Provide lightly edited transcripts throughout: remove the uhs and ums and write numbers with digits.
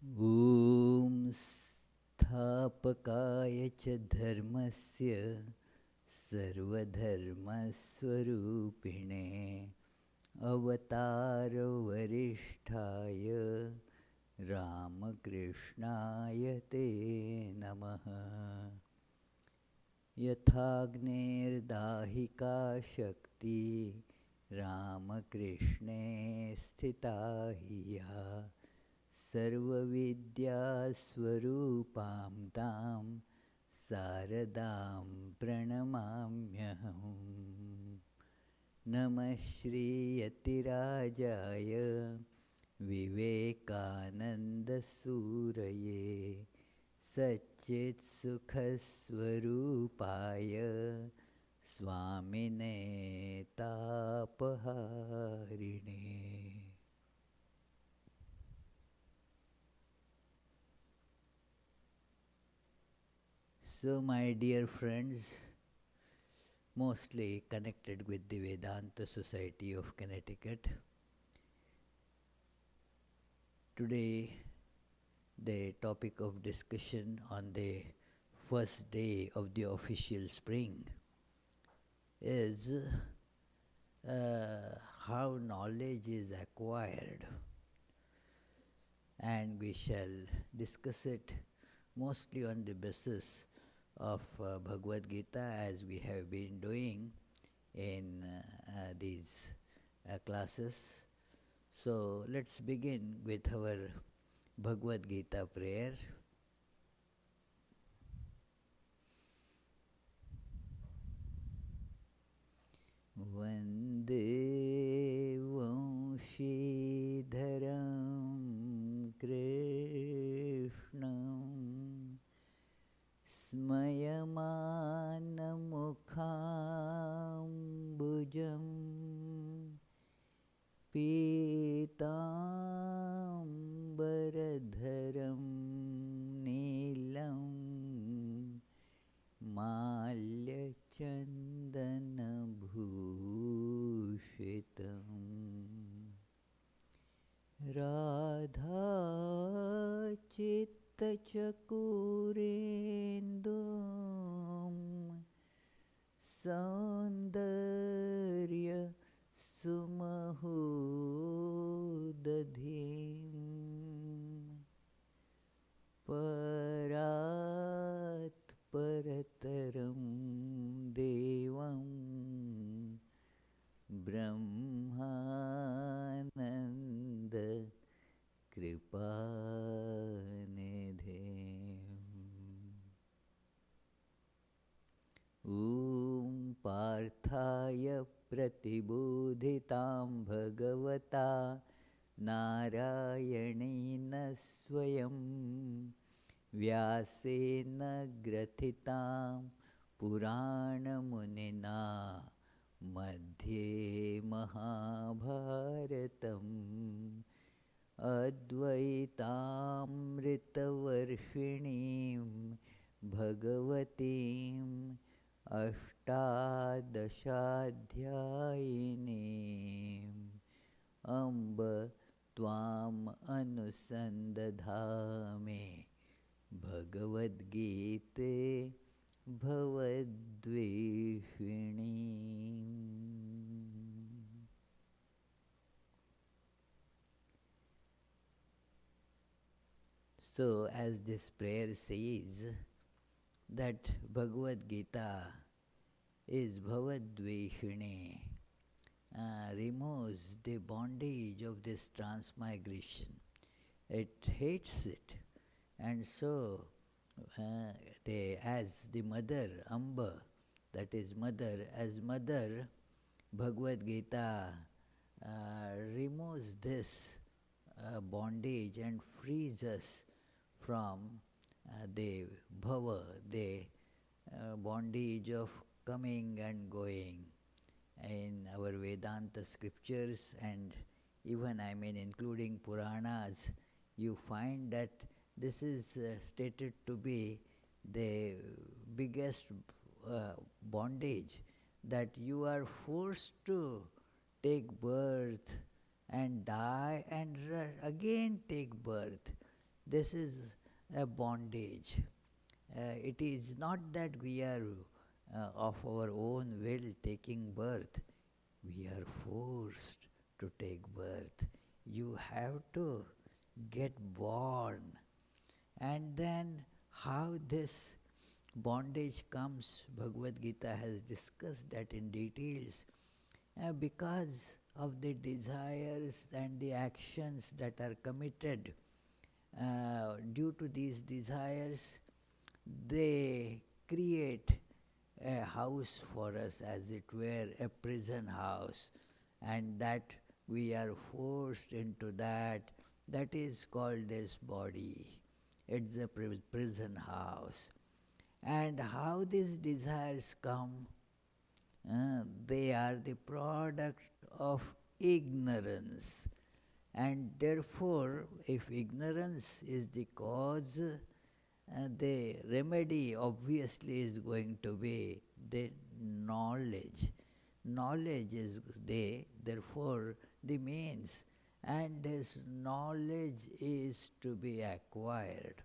ॐ स्थापकाय च धर्मस्य सर्वधर्मस्वरूपिणे अवतारवरिष्ठाय रामकृष्णाय ते नमः। यथाग्नेर्दाहिका शक्ति रामकृष्णे स्थिता हि या सर्वविद्यास्वरूपां तां शारदां प्रणमाम्यहम्। नमः श्रीयतिराजाय विवेकानन्दसूरये सच्चित्सुखस्वरूपाय स्वामिने तापहारिणे। So, my dear friends, mostly connected with the Vedanta Society of Connecticut, today the topic of discussion on the first day of the official spring is how knowledge is acquired, and we shall discuss it mostly on the basis of Bhagavad Gita, as we have been doing in these classes. So let's begin with our Bhagavad Gita prayer. Vande Vanshidharam Krishnam Smayamanamukhambujam Pitambaradharam Neelam Malyachandanabhushitam Radha Chittachakurendum Saundarya Sumahodadhim Parat Parataram Devam Brahmananda Kripanidhim. Om Parthaya Pratibodhitam Bhagavata Narayanena Swayam Vyasena Grathitam Puranamunina Madhye Mahabharatam Advaitaamritavarshinim Bhagavatim Ashtadashadhyayinim Amba Tvam Anusandadhame Bhagavad Gita Bhavadveshini. So, as this prayer says, that Bhagavad Gita is Bhavadveshini, removes the bondage of this transmigration. It hates it. And so, as the mother, Amba, that is mother, as mother, Bhagavad Gita removes this bondage and frees us from the bhava, the bondage of coming and going. In our Vedanta scriptures, and even including Puranas, you find that this is stated to be the biggest bondage, that you are forced to take birth and die and again take birth. This is a bondage. It is not that we are of our own will taking birth. We are forced to take birth. You have to get born. And then how this bondage comes, Bhagavad Gita has discussed that in details. Because of the desires and the actions that are committed, due to these desires, they create a house for us, as it were, a prison house, and that we are forced into that. That is called as body. It's a prison house. And how these desires come? They are the product of ignorance. And therefore, if ignorance is the cause, the remedy obviously is going to be the knowledge. Knowledge is therefore the means, and this knowledge is to be acquired.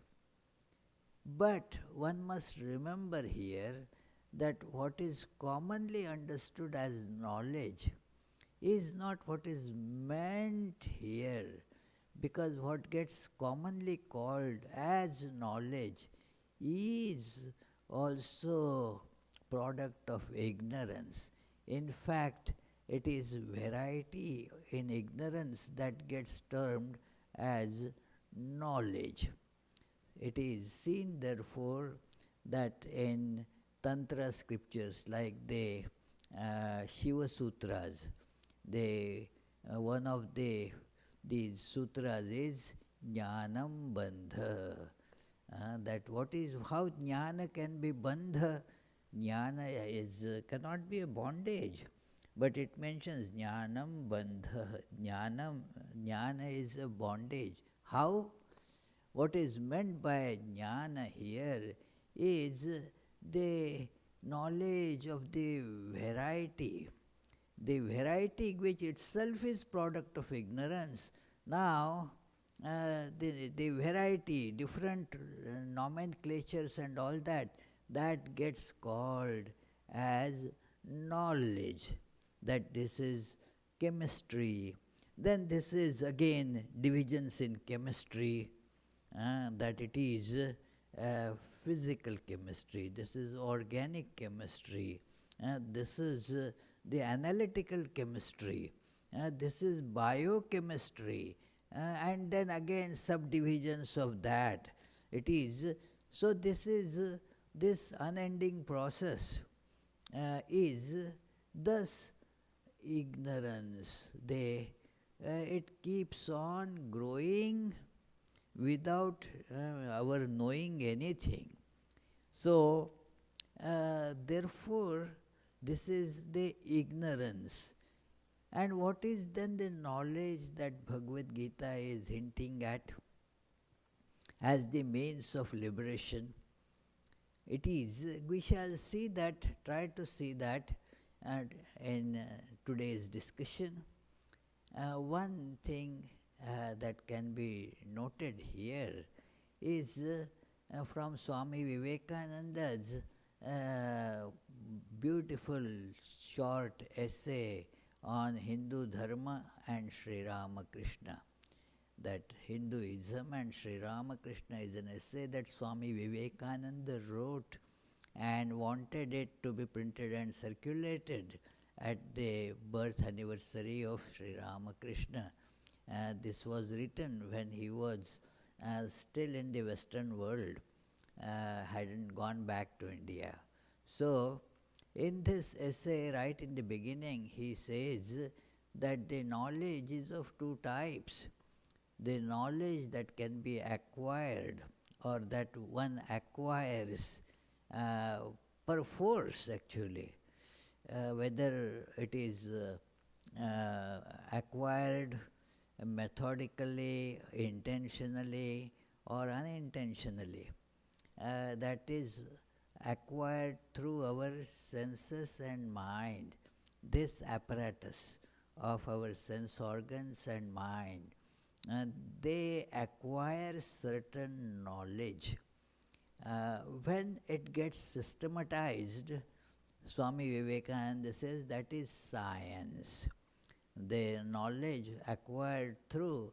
But one must remember here that what is commonly understood as knowledge is not what is meant here, because what gets commonly called as knowledge is also product of ignorance. In fact, it is variety in ignorance that gets termed as knowledge. It is seen therefore that in Tantra scriptures like the Shiva Sutras, one of these sutras is Jnanam Bandha. That what is, how jnana can be bandha? Jnana cannot be a bondage, but it mentions Jnanam Bandha. Jnana is a bondage. How? What is meant by jnana here is the knowledge of the variety which itself is product of ignorance. Now, the variety, different nomenclatures and all that gets called as knowledge. That this is chemistry. Then this is again divisions in chemistry, that it is physical chemistry, this is organic chemistry, this is the analytical chemistry, this is biochemistry, and then again subdivisions of that. It is, so this is, this unending process is thus ignorance. It keeps on growing without our knowing anything. So, therefore, this is the ignorance. And what is then the knowledge that Bhagavad Gita is hinting at as the means of liberation? It is, we shall see that, try to see that in today's discussion. One thing that can be noted here is from Swami Vivekananda's beautiful short essay on Hindu Dharma and Sri Ramakrishna. That Hinduism and Sri Ramakrishna is an essay that Swami Vivekananda wrote and wanted it to be printed and circulated at the birth anniversary of Sri Ramakrishna. This was written when he was still in the Western world, hadn't gone back to India. So, in this essay, right in the beginning, he says that the knowledge is of two types. The knowledge that can be acquired, or that one acquires per force actually, whether it is acquired methodically, intentionally or unintentionally, that is acquired through our senses and mind. This apparatus of our sense organs and mind, uh, they acquire certain knowledge. When it gets systematized, Swami Vivekananda says that is science. The knowledge acquired through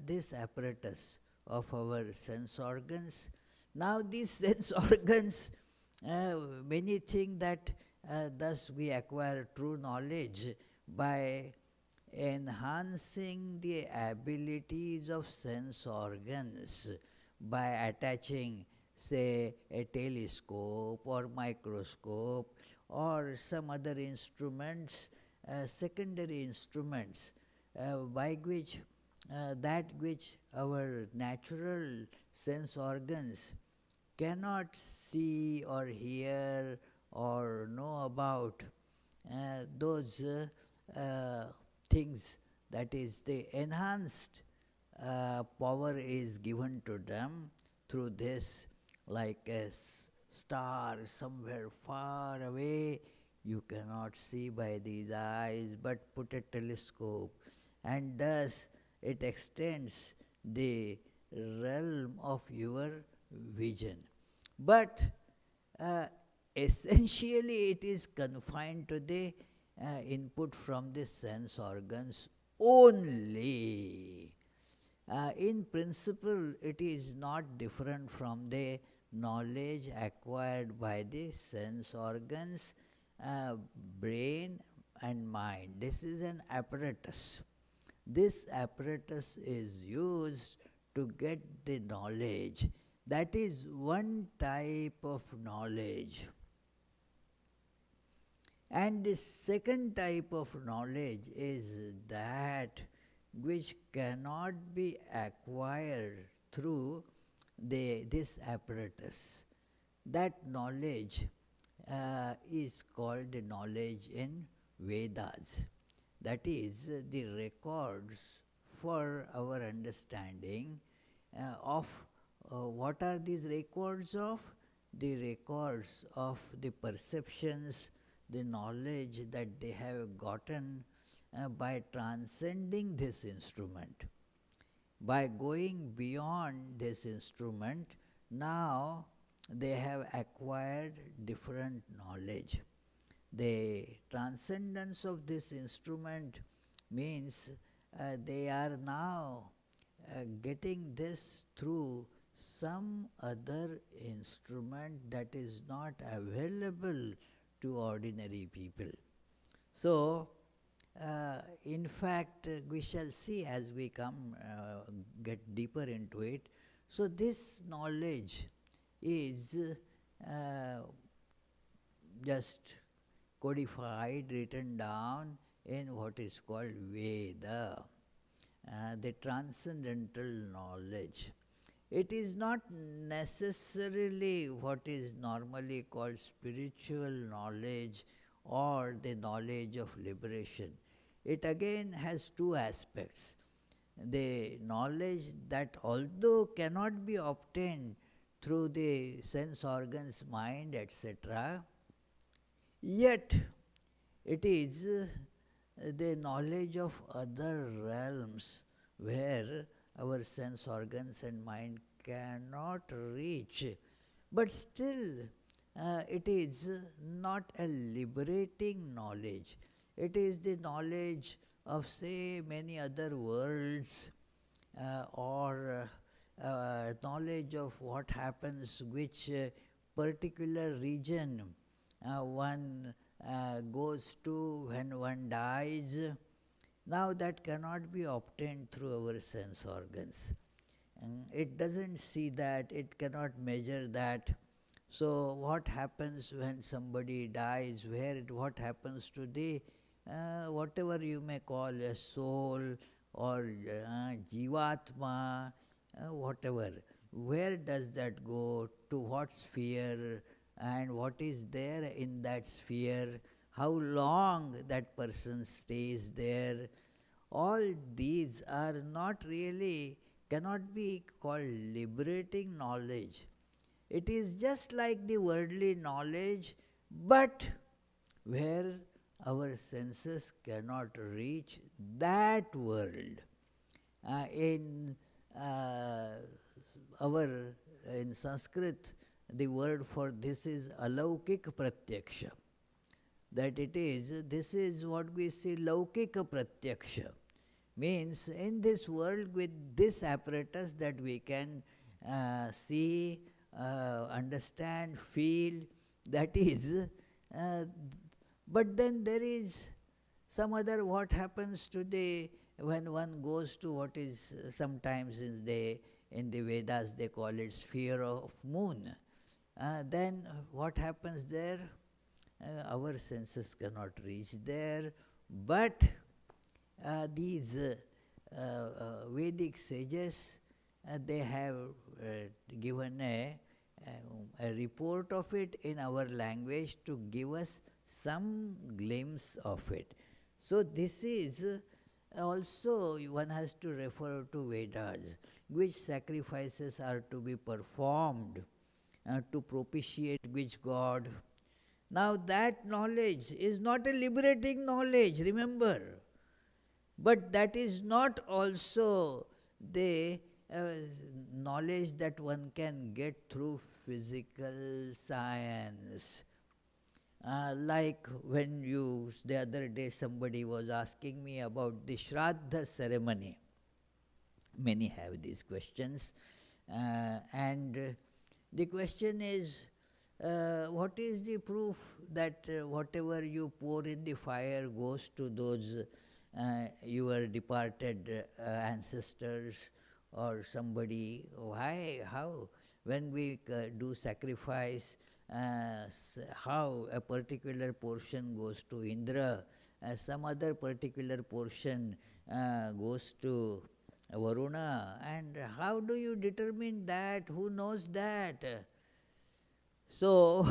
this apparatus of our sense organs. Now, these sense organs, many think that thus we acquire true knowledge by enhancing the abilities of sense organs by attaching, say, a telescope or microscope or some other instruments, secondary instruments, by which that which our natural sense organs cannot see or hear or know about, those things, that is, the enhanced power is given to them through this, like a star somewhere far away. You cannot see by these eyes, but put a telescope, and thus it extends the realm of your vision. But essentially, it is confined to the input from the sense organs only. In principle, it is not different from the knowledge acquired by the sense organs, brain and mind. This is an apparatus. This apparatus is used to get the knowledge. That is one type of knowledge. And the second type of knowledge is that which cannot be acquired through this apparatus. That knowledge is called the knowledge in Vedas. That is the records for our understanding of what are these records of? The records of the perceptions, the knowledge that they have gotten by transcending this instrument. By going beyond this instrument, now they have acquired different knowledge. The transcendence of this instrument means they are now getting this through some other instrument that is not available to ordinary people. So, in fact, we shall see as we come, get deeper into it. So, this knowledge is just codified, written down in what is called Veda, the transcendental knowledge. It is not necessarily what is normally called spiritual knowledge or the knowledge of liberation. It again has two aspects. The knowledge that, although cannot be obtained through the sense organs, mind, etc., yet it is the knowledge of other realms where our sense organs and mind cannot reach. But still, it is not a liberating knowledge. It is the knowledge of, say, many other worlds, or knowledge of what happens, which particular region one goes to when one dies. Now that cannot be obtained through our sense organs. It doesn't see that, it cannot measure that. So what happens when somebody dies, what happens to the whatever you may call a soul or jivatma, whatever, where does that go, to what sphere, and what is there in that sphere, how long that person stays there. All these are not really, cannot be called liberating knowledge. It is just like the worldly knowledge, but where our senses cannot reach that world. In in Sanskrit, the word for this is alaukik pratyaksha. That this is what we see laukika pratyaksha. Means in this world with this apparatus that we can see, understand, feel, that is, but then there is some other what happens today when one goes to what is sometimes in the Vedas they call it sphere of moon. Then what happens there? Our senses cannot reach there, but these Vedic sages, they have given a report of it in our language to give us some glimpse of it. So this is also one has to refer to Vedas, which sacrifices are to be performed to propitiate which God. Now that knowledge is not a liberating knowledge, remember. But that is not also the knowledge that one can get through physical science. Like when the other day somebody was asking me about the Shraddha ceremony. Many have these questions. And the question is, what is the proof that whatever you pour in the fire goes to those your departed ancestors or somebody? Why? How? When we do sacrifice, how a particular portion goes to Indra, some other particular portion goes to Varuna, and how do you determine that? Who knows that? So,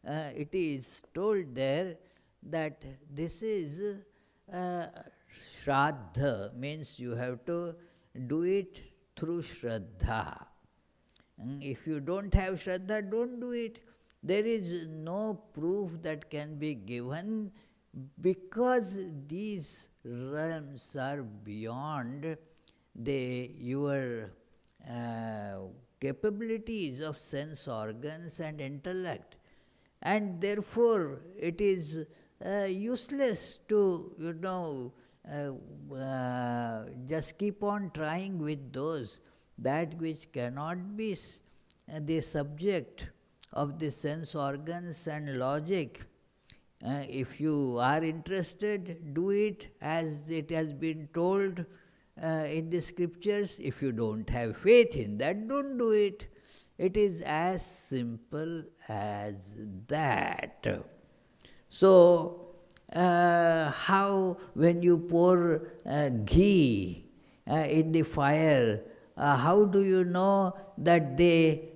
it is told there that this is Shraddha, means you have to do it through Shraddha. If you don't have Shraddha, don't do it. There is no proof that can be given because these realms are beyond your capabilities of sense organs and intellect, and therefore it is useless to just keep on trying with those that which cannot be the subject of the sense organs and logic. If you are interested, do it as it has been told in the scriptures. If you don't have faith in that, don't do it. It is as simple as that. So, how when you pour ghee in the fire, how do you know that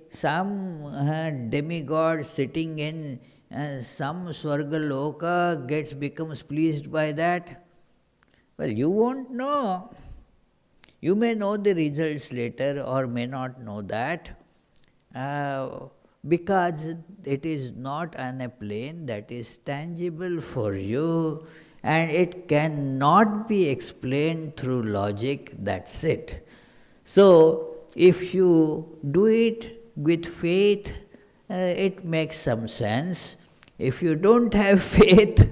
some demigod sitting in some Swargaloka becomes pleased by that? Well, you won't know. You may know the results later or may not know that because it is not on a plane that is tangible for you and it cannot be explained through logic, that's it. So, if you do it with faith, it makes some sense. If you don't have faith,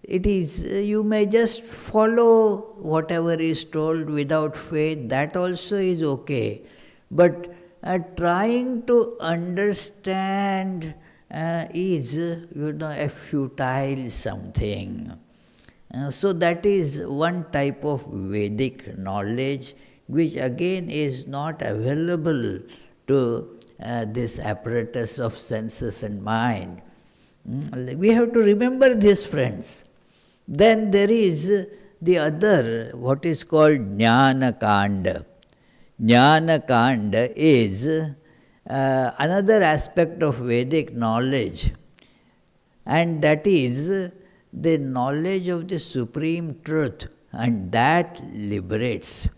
you may just follow whatever is told without faith, that also is okay. But trying to understand is, a futile something. So that is one type of Vedic knowledge which again is not available to this apparatus of senses and mind. We have to remember this, friends. Then there is the other, what is called Jnana Kanda. Jnana Kanda is another aspect of Vedic knowledge, and that is the knowledge of the Supreme Truth, and that liberates.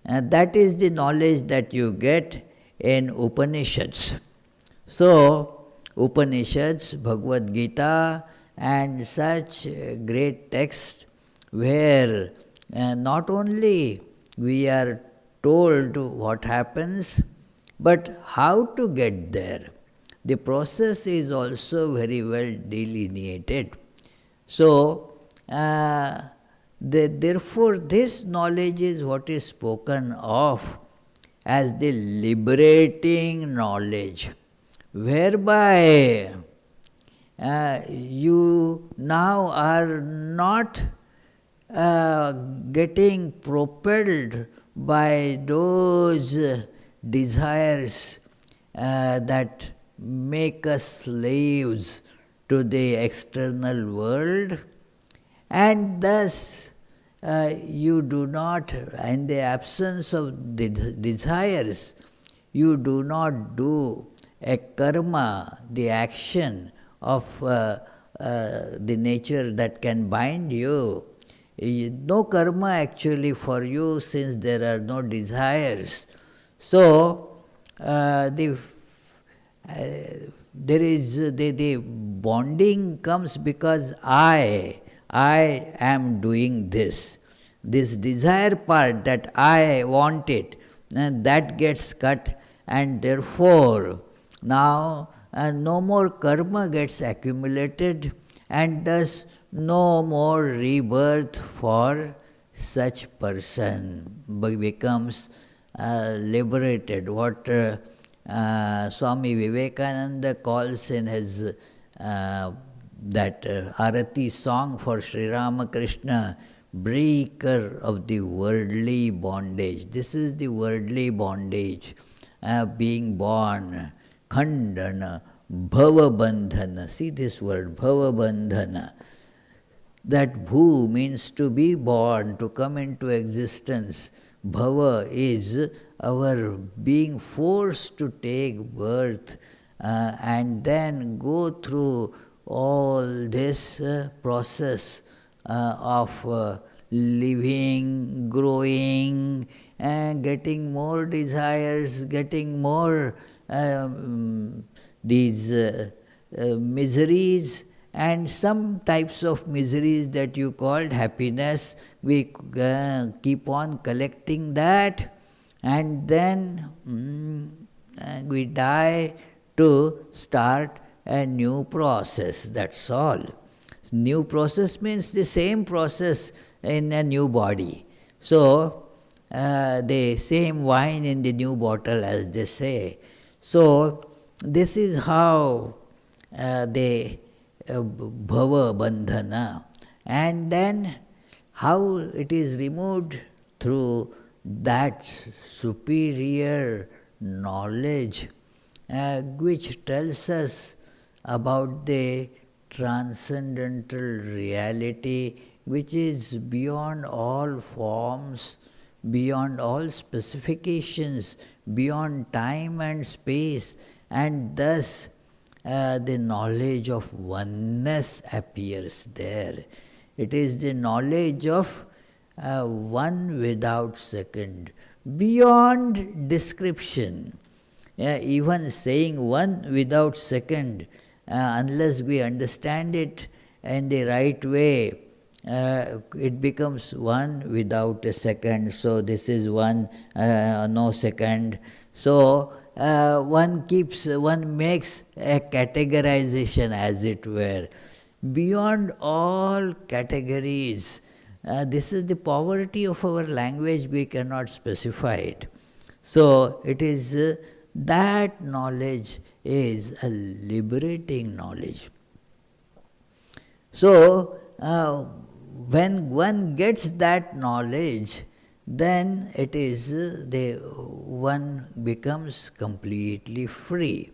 That is the knowledge that you get in Upanishads. So, Upanishads, Bhagavad Gita, and such great texts where not only we are told what happens, but how to get there. The process is also very well delineated. So, therefore, this knowledge is what is spoken of as the liberating knowledge, whereby you now are not getting propelled by those desires that make us slaves to the external world, and thus you do not, in the absence of the desires, you do not do a karma, the action of the nature that can bind you. No karma actually for you, since there are no desires. So, there is the bonding comes because I am doing this. This desire part that I want it, and that gets cut, and therefore now no more karma gets accumulated, and thus no more rebirth for such person becomes liberated. What Swami Vivekananda calls in his that Arati song for Sri Ramakrishna, breaker of the worldly bondage. This is the worldly bondage, being born, khandana, bhava bandhana. See this word, bhava bandhana. That bhu means to be born, to come into existence. Bhava is our being forced to take birth and then go through all this process of living, growing, getting more desires, getting more these miseries, and some types of miseries that you called happiness. We keep on collecting that, and then we die to start a new process. That's all. New process means the same process in a new body. So, the same wine in the new bottle, as they say. So, this is how the bhava bandhana, and then how it is removed through that superior knowledge which tells us about the transcendental reality which is beyond all forms, beyond all specifications, beyond time and space, and thus the knowledge of oneness appears there. It is the knowledge of one without second, beyond description. Even saying one without second, unless we understand it in the right way, it becomes one without a second. So this is one, no second. So one makes a categorization, as it were, beyond all categories. This is the poverty of our language, we cannot specify it. So it is that knowledge is a liberating knowledge. So when one gets that knowledge, then it is the one becomes completely free.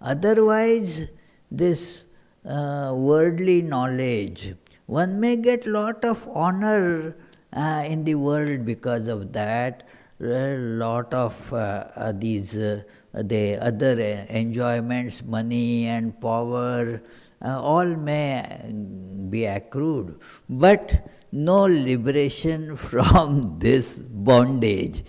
Otherwise, this worldly knowledge, one may get lot of honor in the world because of that, lot of these the other enjoyments, money and power, all may be accrued, but no liberation from this bondage.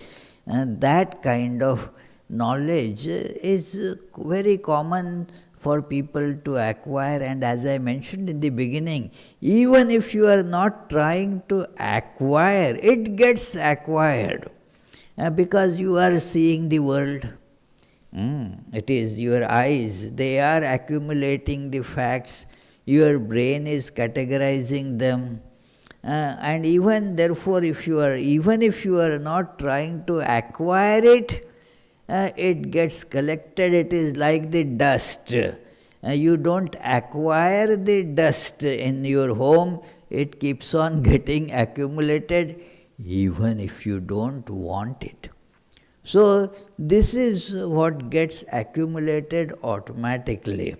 And that kind of knowledge is very common for people to acquire, and as I mentioned in the beginning, even if you are not trying to acquire, it gets acquired because you are seeing the world. It is your eyes, they are accumulating the facts, your brain is categorizing them. And even therefore, even if you are not trying to acquire it, it gets collected. It is like the dust. You don't acquire the dust in your home, it keeps on getting accumulated even if you don't want it. So this is what gets accumulated automatically.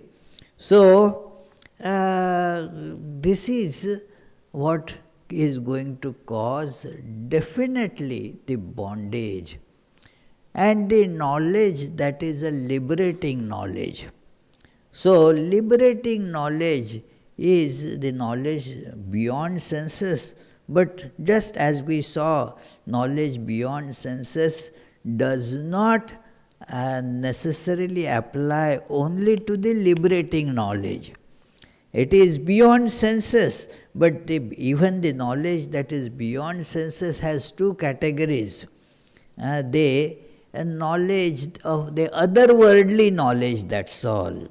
So this is what is going to cause definitely the bondage, and the knowledge that is a liberating knowledge. So liberating knowledge is the knowledge beyond senses, but just as we saw, knowledge beyond senses does not necessarily apply only to the liberating knowledge. It is beyond senses, but even the knowledge that is beyond senses has two categories. They knowledge of the otherworldly knowledge, that's all.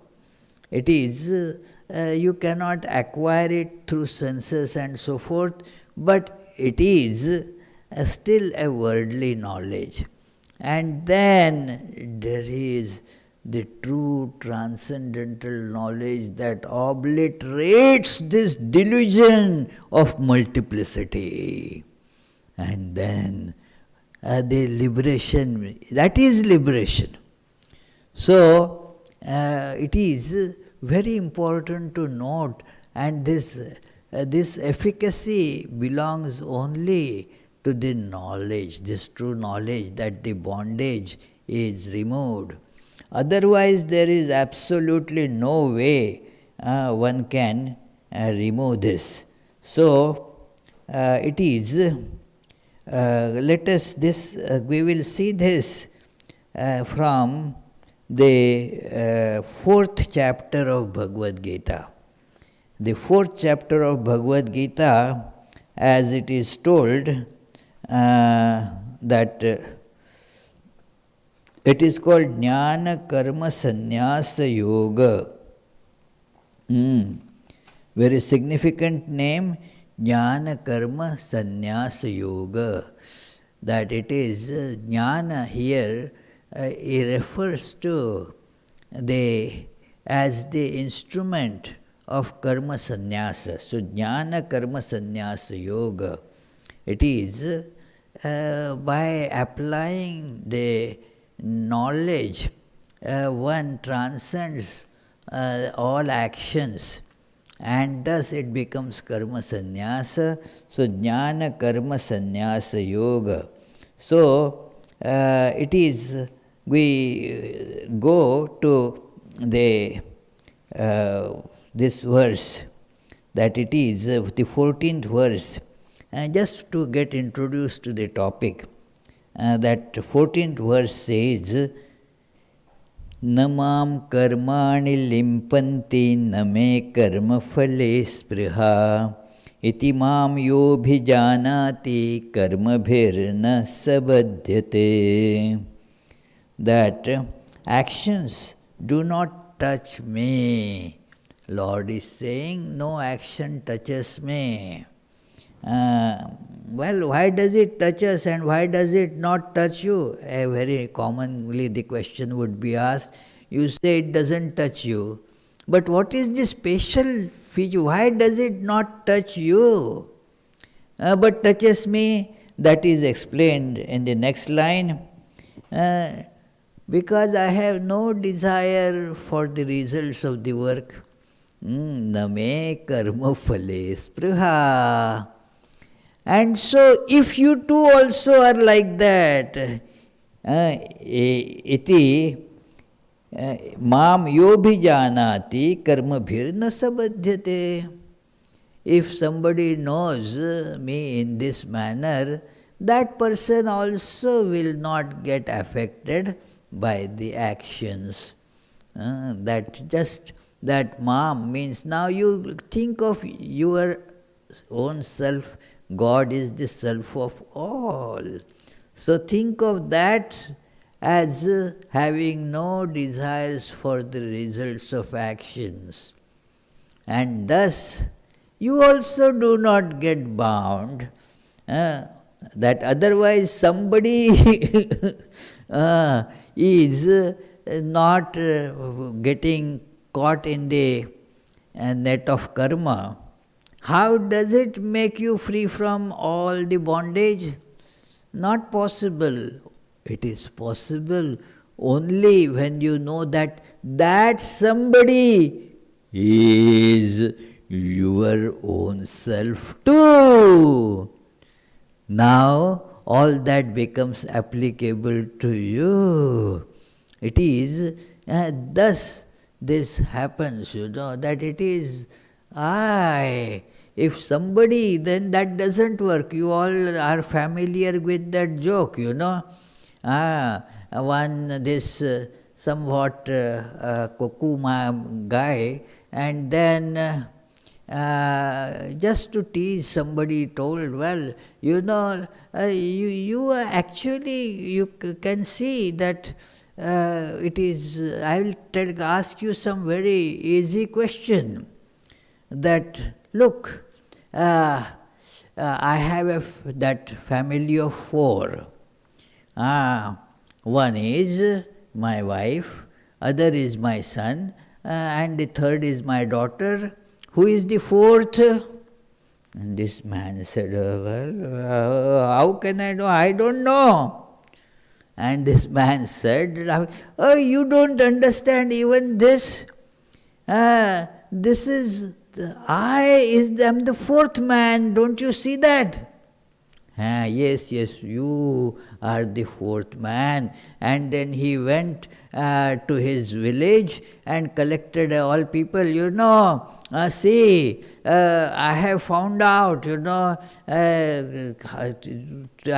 It is, you cannot acquire it through senses and so forth, but it is still a worldly knowledge. And then there is the true transcendental knowledge that obliterates this delusion of multiplicity. And then the liberation, that is liberation. So it is very important to note, and this efficacy belongs only to the knowledge, this true knowledge that the bondage is removed. Otherwise, there is absolutely no way one can remove this. So it is, we will see this from the fourth chapter of Bhagavad Gita. The fourth chapter of Bhagavad Gita, as it is told, that it is called Jnana Karma Sannyasa Yoga. Very significant name, Jnana Karma Sannyasa Yoga. That it is Jnana here, it refers to as the instrument of Karma Sannyasa. So Jnana Karma Sannyasa Yoga. It is by applying the knowledge, one transcends all actions, and thus it becomes karma sannyasa. So jnana karma sannyasa yoga. So it is, we go to the this verse, that it is the 14th verse, just to get introduced to the topic. That 14th verse says, Namam karmani limpanti name karma phale spriha iti mam yobhijanati karma bhirna sabadhyate. That actions do not touch me. Lord is saying, no action touches me. Well, why does it touch us and why does it not touch you? Very commonly the question would be asked. You say it doesn't touch you. But what is the special feature? Why does it not touch you? But touches me? That is explained in the next line. Because I have no desire for the results of the work. Name karma phale spriha. And so, if you too also are like that, iti mam yobhijanati karma bhirna sabadhyate. If somebody knows me in this manner, that person also will not get affected by the actions. That mom means now you think of your own self. God is the self of all. So think of that as having no desires for the results of actions. And thus, you also do not get bound, that otherwise somebody is not getting caught in the net of karma. How does it make you free from all the bondage? Not possible. It is possible only when you know that somebody is your own self too. Now all that becomes applicable to you. It is thus this happens, that it is I. If somebody, then that doesn't work. You all are familiar with that joke, this somewhat kokuma guy, and then just to tease somebody told, well, you actually, you can see that it is, I will ask you some very easy question. That, look, I have that family of 4. One is my wife, other is my son, and the third is my daughter. Who is the 4th? And this man said, well, how can I know? I don't know. And this man said, oh, you don't understand even this? This is, I'm the 4th man, don't you see that? Yes, you are the 4th man. And then he went to his village and collected all people, see, I have found out, I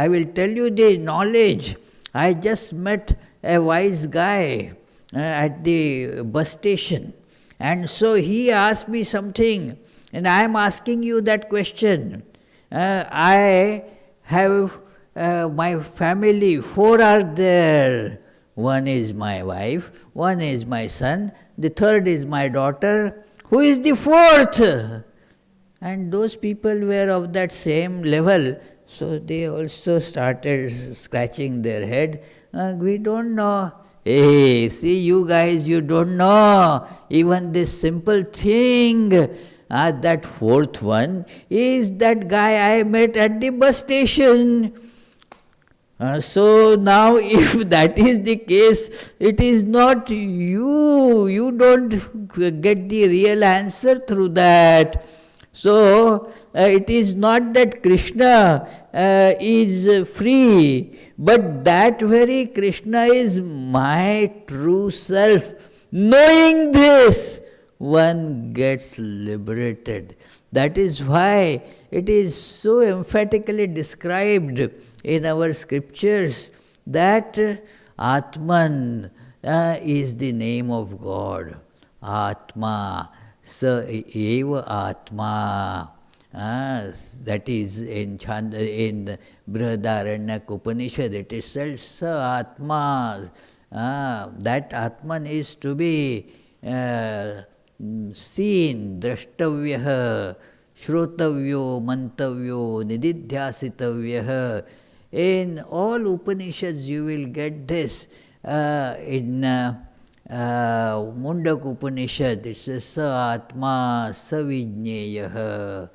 will tell you the knowledge. I just met a wise guy at the bus station. And so he asked me something, and I am asking you that question. I have my family, 4 are there. One is my wife, one is my son, the third is my daughter. Who is the 4th? And those people were of that same level, so they also started scratching their head. We don't know. Hey, see, you guys, you don't know even this simple thing. That 4th one is that guy I met at the bus station. So now if that is the case, it is not you. You don't get the real answer through that. So it is not that Krishna is free, but that very Krishna is my true self. Knowing this, one gets liberated. That is why it is so emphatically described in our scriptures that Atman is the name of God. Atma, sa eva Atma. That is in Brihadaranyaka Upanishad, it is said, sa Atma. That Atman is to be seen, drashtavyaha, shrotavyo, mantavyo, nididhyasitavyaha. In all Upanishads you will get this. In Mundak Upanishad it says sa atma savijneyaha.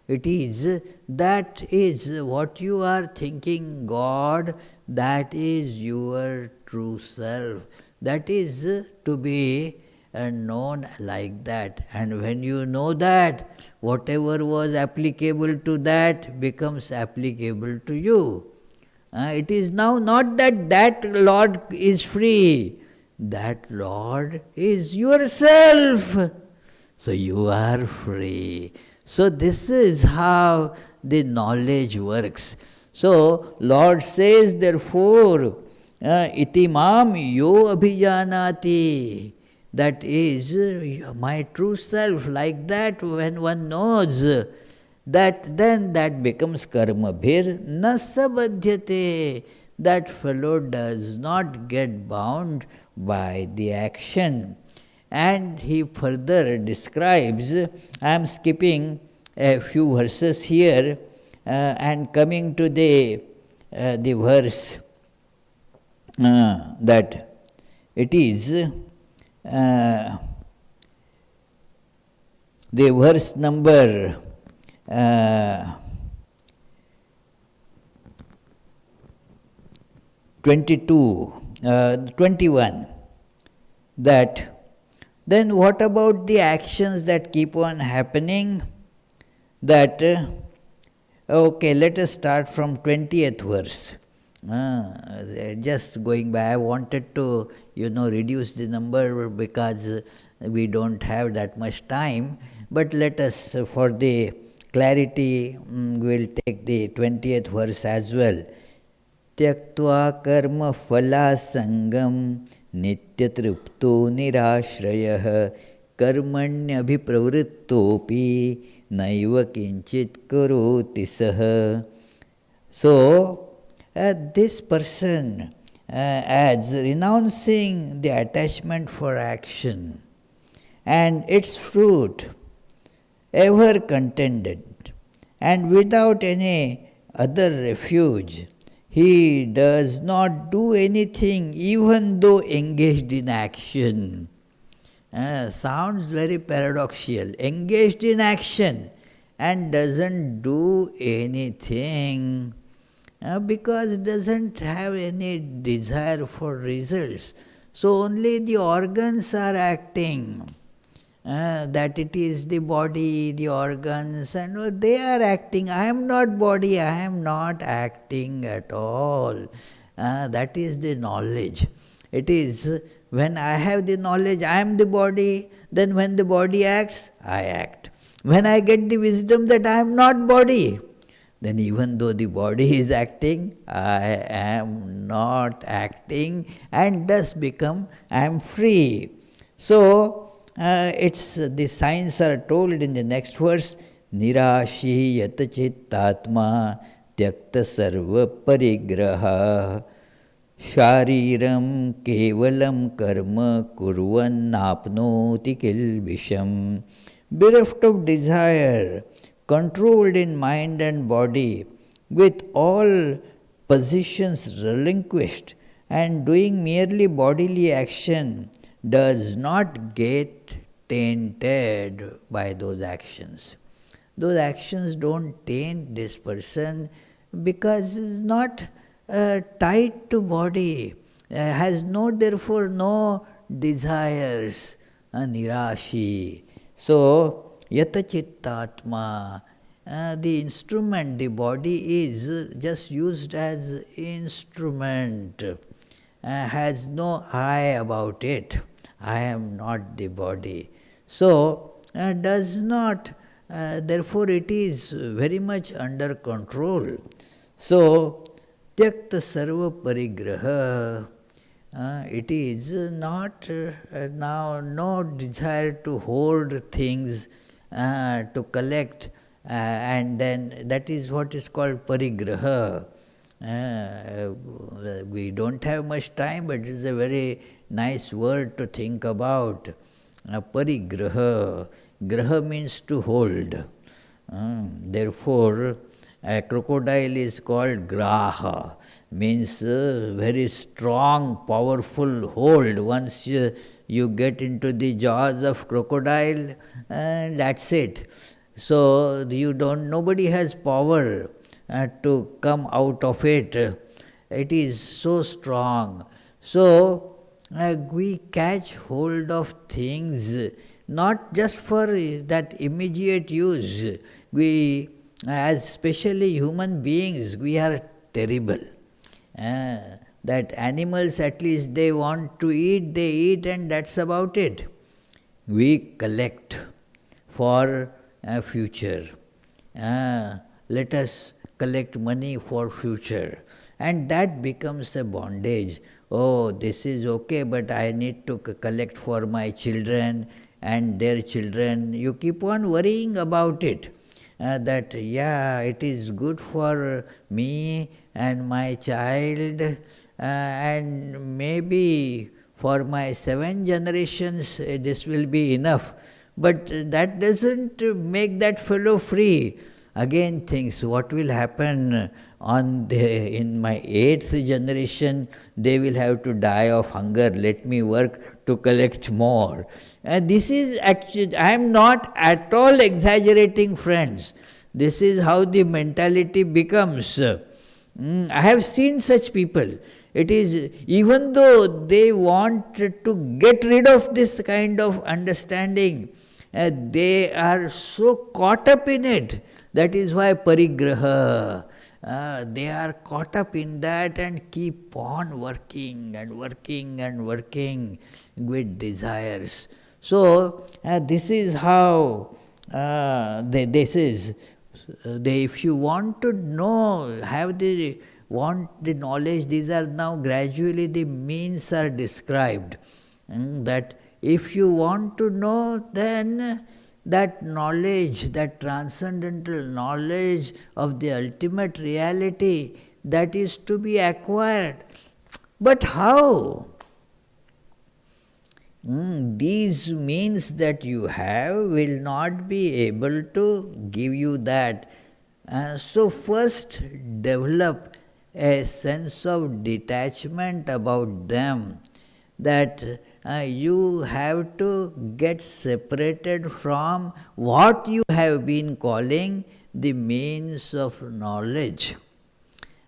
It is, that is what you are thinking, God, that is your true self. That is to be known like that. And when you know that, whatever was applicable to that becomes applicable to you. It is now not that Lord is free. That Lord is yourself. So you are free. So this is how the knowledge works. So Lord says, therefore, iti mam yo abhijanati. that is my true self. Like that, when one knows that, then that becomes karma bhir na sabadhyate. That fellow does not get bound by the action. And he further describes, I am skipping a few verses here and coming to the verse that it is the verse number 21, that then what about the actions that keep on happening? That, okay, let us start from 20th verse. Just going by, I wanted to, reduce the number because we don't have that much time. But let us, for the clarity, we'll take the 20th verse as well. Tyaktva karma phala sangam nityatryupto nirashrayah karmanya abhipravrittopi naiva kinchit karoti sah. So, this person, as renouncing the attachment for action and its fruit, ever contented, and without any other refuge, he does not do anything even though engaged in action. Sounds very paradoxical. Engaged in action and doesn't do anything because it doesn't have any desire for results. So only the organs are acting. That it is the body, the organs, and they are acting. I am not body, I am not acting at all. That is the knowledge. It is when I have the knowledge, I am the body, then when the body acts, I act. When I get the wisdom that I am not body, then even though the body is acting, I am not acting, and thus become, I am free. So, the signs are told in the next verse. Nirashi yata chittatma tyakta sarva parigraha shariram kevalam karma kurvan napnoti kilbisham. Bereft of desire, controlled in mind and body, with all positions relinquished, and doing merely bodily action, does not get tainted by those actions. Those actions don't taint this person because he is not tied to body, has therefore no desires, nirashi. So, yata chittatma, the instrument, the body is just used as instrument, has no I about it. I am not the body. So, does not, therefore it is very much under control. So, tyakta sarva parigraha, it is not now no desire to hoard things, to collect, and then that is what is called parigraha. We don't have much time, but it is a very nice word to think about. Parigraha. Graha means to hold. Therefore, a crocodile is called graha, means very strong, powerful hold. Once you get into the jaws of crocodile, that's it. So nobody has power to come out of it. It is so strong. So, we catch hold of things not just for that immediate use. We, as especially human beings, we are terrible. That animals, at least they want to eat, they eat, and that's about it. We collect for future. Let us collect money for future. And that becomes a bondage. oh, this is okay, but I need to collect for my children and their children. You keep on worrying about it. That, yeah, it is good for me and my child, and maybe for my 7 generations this will be enough. But that doesn't make that fellow free. Again thinks, what will happen in my 8th generation? They will have to die of hunger. Let me work to collect more. And this is actually, I am not at all exaggerating, friends. This is how the mentality becomes. I have seen such people. It is, even though they want to get rid of this kind of understanding, they are so caught up in it. That is why parigraha. They are caught up in that and keep on working and working and working with desires. So this is how if you want to know, want the knowledge, these are now gradually the means are described. That if you want to know, then that knowledge, that transcendental knowledge of the ultimate reality, that is to be acquired. But how? These means that you have will not be able to give you that. So first develop a sense of detachment about them, that you have to get separated from what you have been calling the means of knowledge.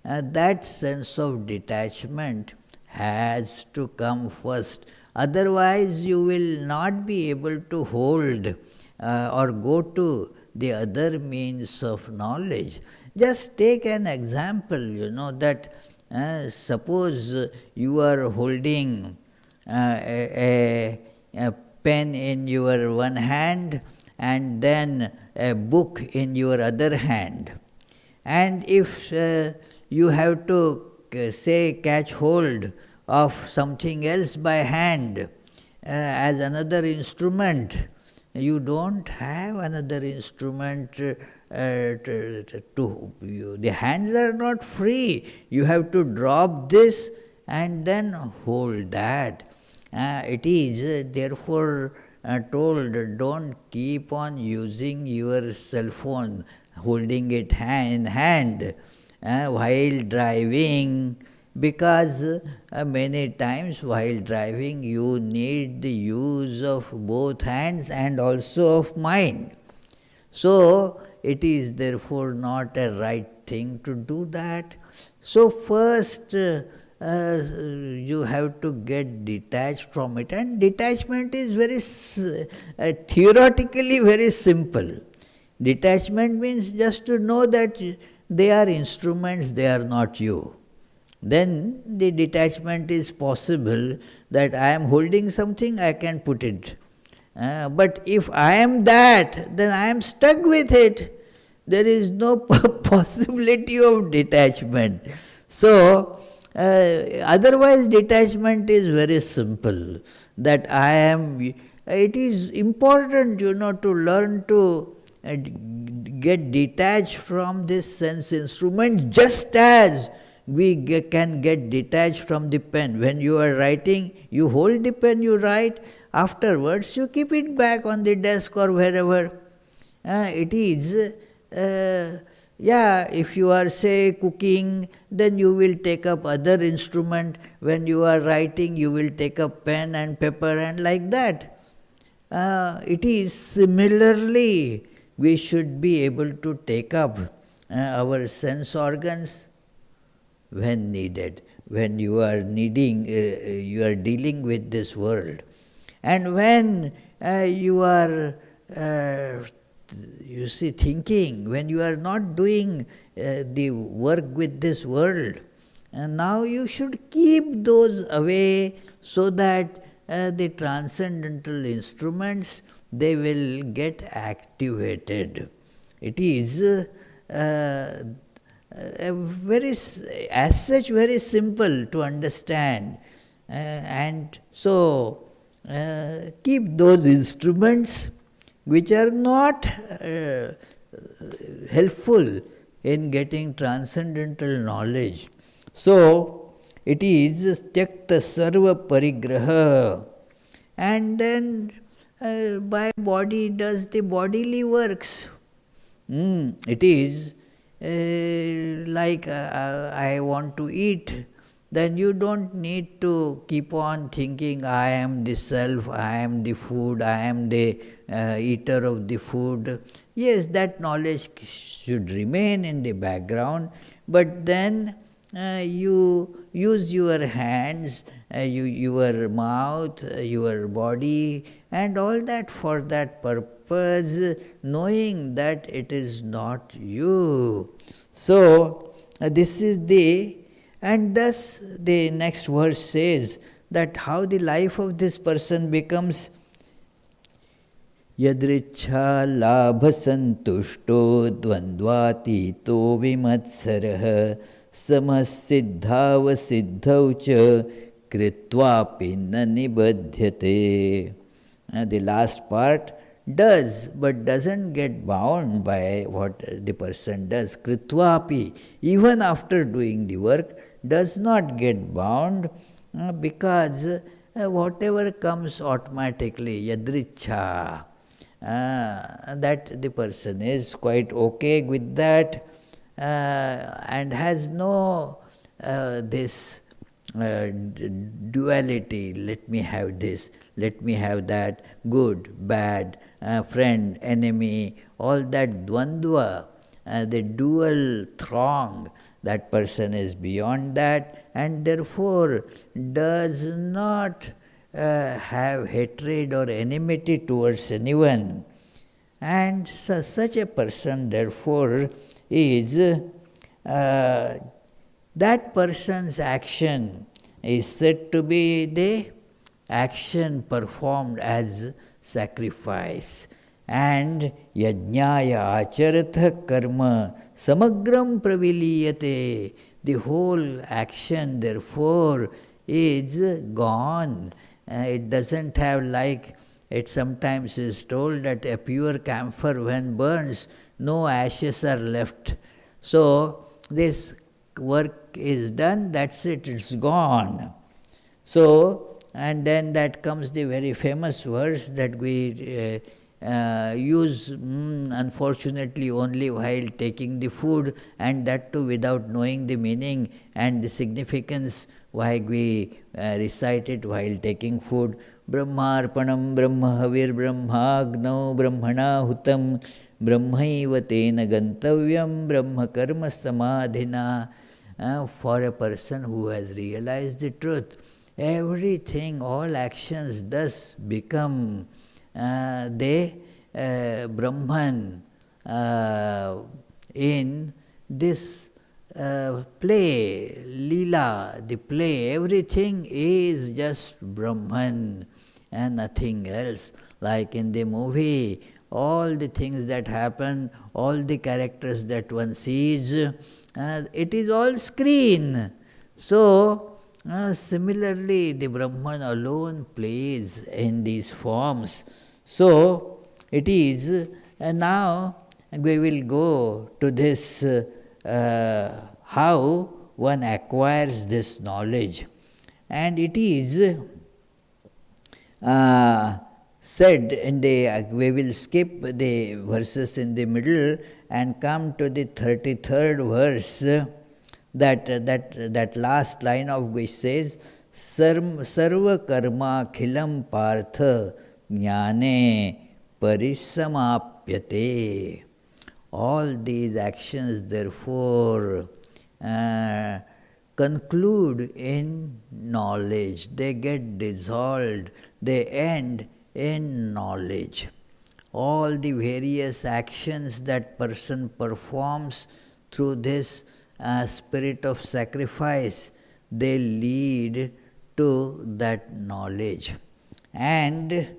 That sense of detachment has to come first. Otherwise, you will not be able to hold or go to the other means of knowledge. Just take an example, that suppose you are holding a pen in your one hand and then a book in your other hand. And if you have to, say, catch hold of something else by hand as another instrument, you don't have another instrument the hands are not free. You have to drop this and then hold that. It is therefore told, don't keep on using your cell phone, holding it in hand while driving, because many times while driving you need the use of both hands and also of mind. So it is therefore not a right thing to do that. So first you have to get detached from it, and detachment is very theoretically very simple. Detachment means just to know that they are instruments, they are not you. Then the detachment is possible, that I am holding something, I can put it. But if I am that, then I am stuck with it. There is no possibility of detachment. So, otherwise detachment is very simple, that I am. It is important, to learn to get detached from this sense instrument, just as we can get detached from the pen. When you are writing, you hold the pen, you write. Afterwards, you keep it back on the desk or wherever. It is, if you are, say, cooking, then you will take up other instrument. When you are writing, you will take up pen and paper and like that. It is similarly, we should be able to take up our sense organs when needed, when you are needing, you are dealing with this world. And when you are, thinking, when you are not doing the work with this world, and now you should keep those away, so that the transcendental instruments, they will get activated. It is as such very simple to understand, And so keep those instruments which are not helpful in getting transcendental knowledge. So it is tyakta sarva parigraha, and then by body does the bodily works. It is like I want to eat, then you don't need to keep on thinking I am the self, I am the food, I am the eater of the food. Yes, that knowledge should remain in the background, but then you use your hands, your mouth, your body, and all that for that purpose, knowing that it is not you. So, this is the, and thus the next verse says that how the life of this person becomes yadricha labha santushto dvandvatito vimatsarah samasiddhava siddhaucha kritvapi na nibadhyate. The last part does, but doesn't get bound by what the person does. Kritvapi, even after doing the work, does not get bound because whatever comes automatically, yadricha, that the person is quite okay with that and has no this duality, let me have this, let me have that, good, bad, friend, enemy, all that dvandva, the dual throng, that person is beyond that, and therefore does not have hatred or enmity towards anyone. And such a person therefore is that person's action is said to be the action performed as sacrifice. And yajnaya acharatha karma samagram praviliyate. The whole action therefore is gone. It doesn't have, like it sometimes is told, that a pure camphor when burns, no ashes are left. So this work is done, that's it, it's gone. So, and then that comes the very famous verse that we use unfortunately only while taking the food, and that too without knowing the meaning and the significance, why we recite it while taking food. Brahmarpanam brahmahavir brahmagnau brahmana hutam brahmaiva tena gantavyam brahma karma samadhina. For a person who has realized the truth, everything, all actions thus become Brahman in this play, Leela, the play, everything is just Brahman and nothing else. Like in the movie, all the things that happen, all the characters that one sees, it is all screen. So, similarly, the Brahman alone plays in these forms. So, it is, now we will go to this, how one acquires this knowledge. And it is said in the, we will skip the verses in the middle and come to the 33rd verse, that last line of which says, Sarva karma khilam partha jnane parisamapyate. All these actions therefore conclude in knowledge. They get dissolved. They end in knowledge. All the various actions that person performs through this spirit of sacrifice, they lead to that knowledge. And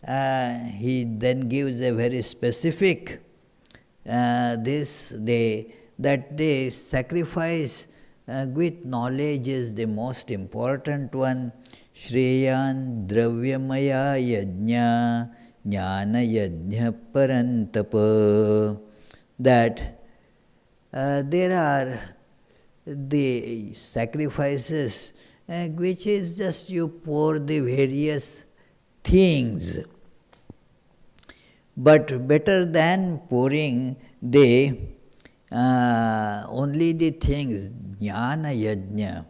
he then gives a very specific that the sacrifice with knowledge is the most important one. Shreyan dravyamaya yajna jnana yajna parantapa. That there are the sacrifices which is just you pour the various things. But better than pouring the only the things, jnana yajna.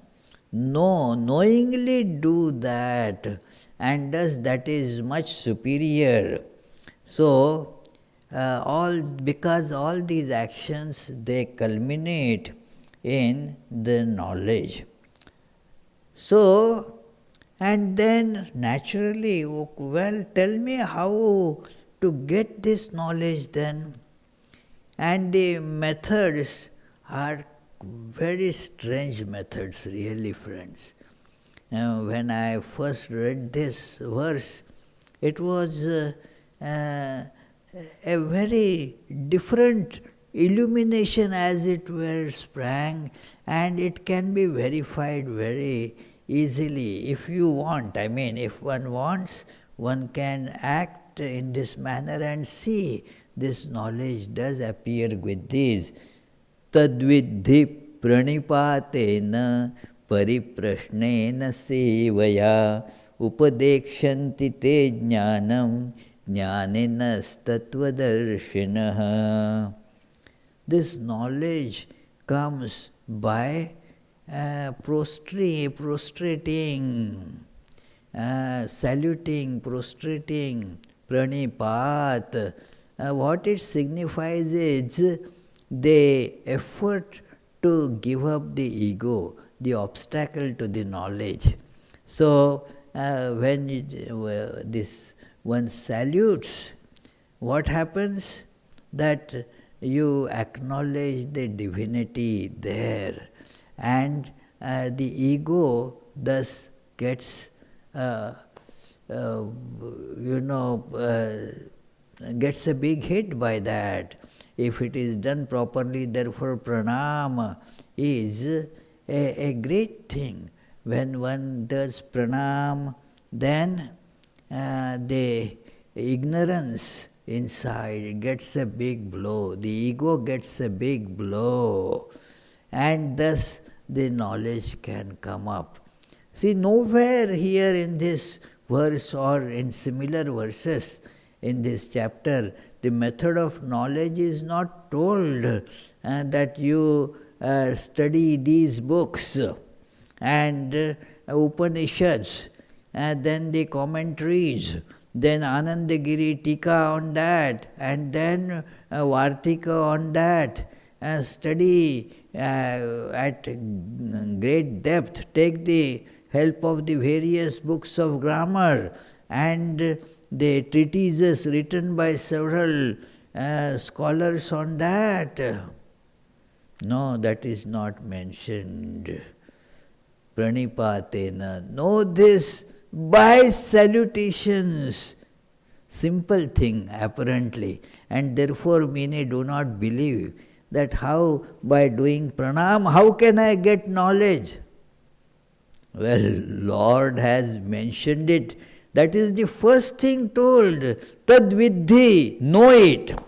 No, knowingly do that, and thus that is much superior. So, because all these actions they culminate in the knowledge. So, and then naturally, well, tell me how to get this knowledge then. And the methods are very strange methods, really, friends. When I first read this verse, it was a very different illumination, as it were, sprang, and it can be verified very easily if you want. I mean, if one wants, one can act in this manner and see this knowledge does appear with these. Tadvidhi pranipatena pariprashnena sevaya upadekshanti te jnanam jnanenas tattvadarshinaha. This knowledge comes by prostrating, saluting, prostrating, pranipat. What it signifies is the effort to give up the ego, the obstacle to the knowledge. So, when this one salutes, what happens? That you acknowledge the divinity there, and the ego thus gets, gets a big hit by that. If it is done properly, therefore pranam is a great thing. When one does pranam, then the ignorance inside gets a big blow, the ego gets a big blow, and thus the knowledge can come up. See, nowhere here in this verse or in similar verses in this chapter, the method of knowledge is not told that you study these books and Upanishads, then the commentaries, then Anandagiri Tika on that, and then Vartika on that. Study at great depth, take the help of the various books of grammar and the treatises written by several scholars on that. No, that is not mentioned. Pranipatena. Know this by salutations. Simple thing, apparently. And therefore, many do not believe that how by doing pranam, how can I get knowledge? Well, Lord has mentioned it. That is the first thing told. Tad vidhi, know it.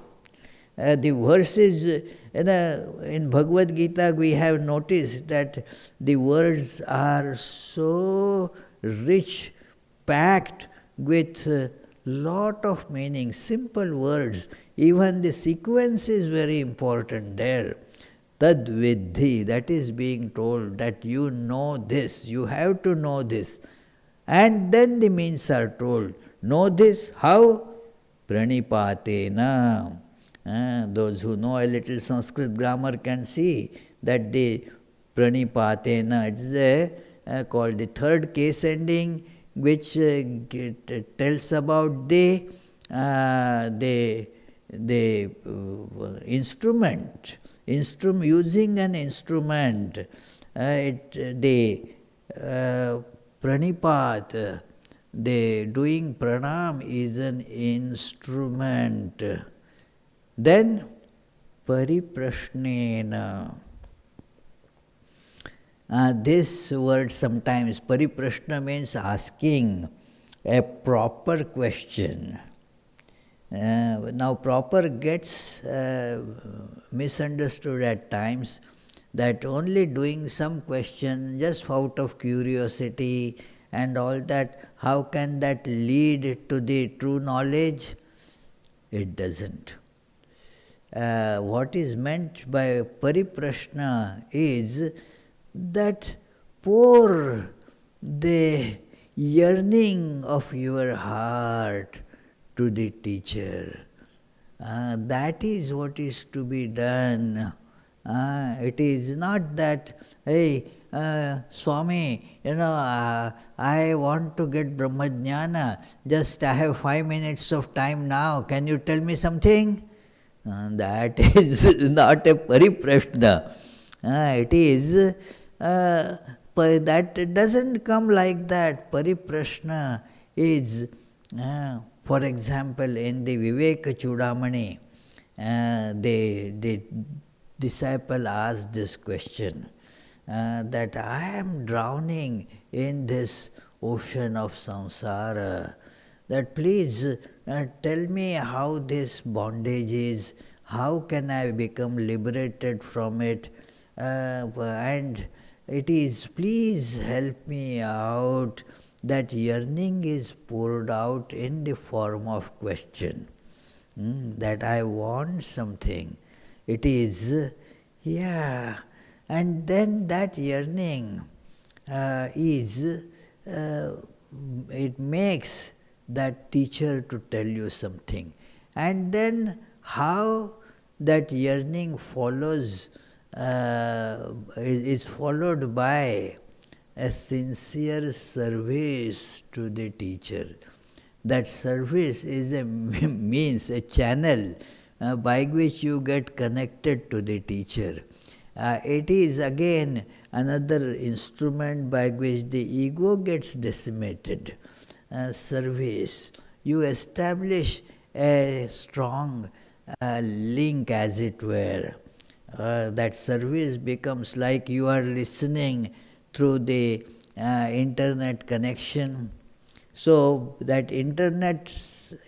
The verses in Bhagavad Gita, we have noticed that the words are so rich, packed with lot of meaning, simple words. Even the sequence is very important there. Tad vidhi, that is being told that you know this, you have to know this. And then the means are told. Know this, how? Pranipatena. Those who know a little Sanskrit grammar can see that the pranipatena, it is called the third case ending, which tells about the instrument, using an instrument. The pranipat, the doing pranam is an instrument. Then pariprashnena. This word sometimes, pariprashna, means asking a proper question. Now proper gets misunderstood at times, that only doing some question just out of curiosity and all that, how can that lead to the true knowledge? It doesn't. What is meant by pariprashna is that pour the yearning of your heart to the teacher. That is what is to be done. It is not that, hey, Swami, I want to get Brahmajnana, just I have 5 minutes of time now, can you tell me something? That is not a pariprashna. It is, that doesn't come like that. Pariprashna is, for example, in the Viveka Chudamani, the disciple asked this question, that I am drowning in this ocean of samsara, that please tell me how this bondage is, how can I become liberated from it, and it is, please help me out. That yearning is poured out in the form of question, that I want something. It is, yeah, and then that yearning is, it makes that teacher to tell you something. And then how that yearning follows, is followed by a sincere service to the teacher. That service is a means, a channel by which you get connected to the teacher. It is again another instrument by which the ego gets decimated. Service. You establish a strong link, as it were. That service becomes like you are listening through the internet connection. So that internet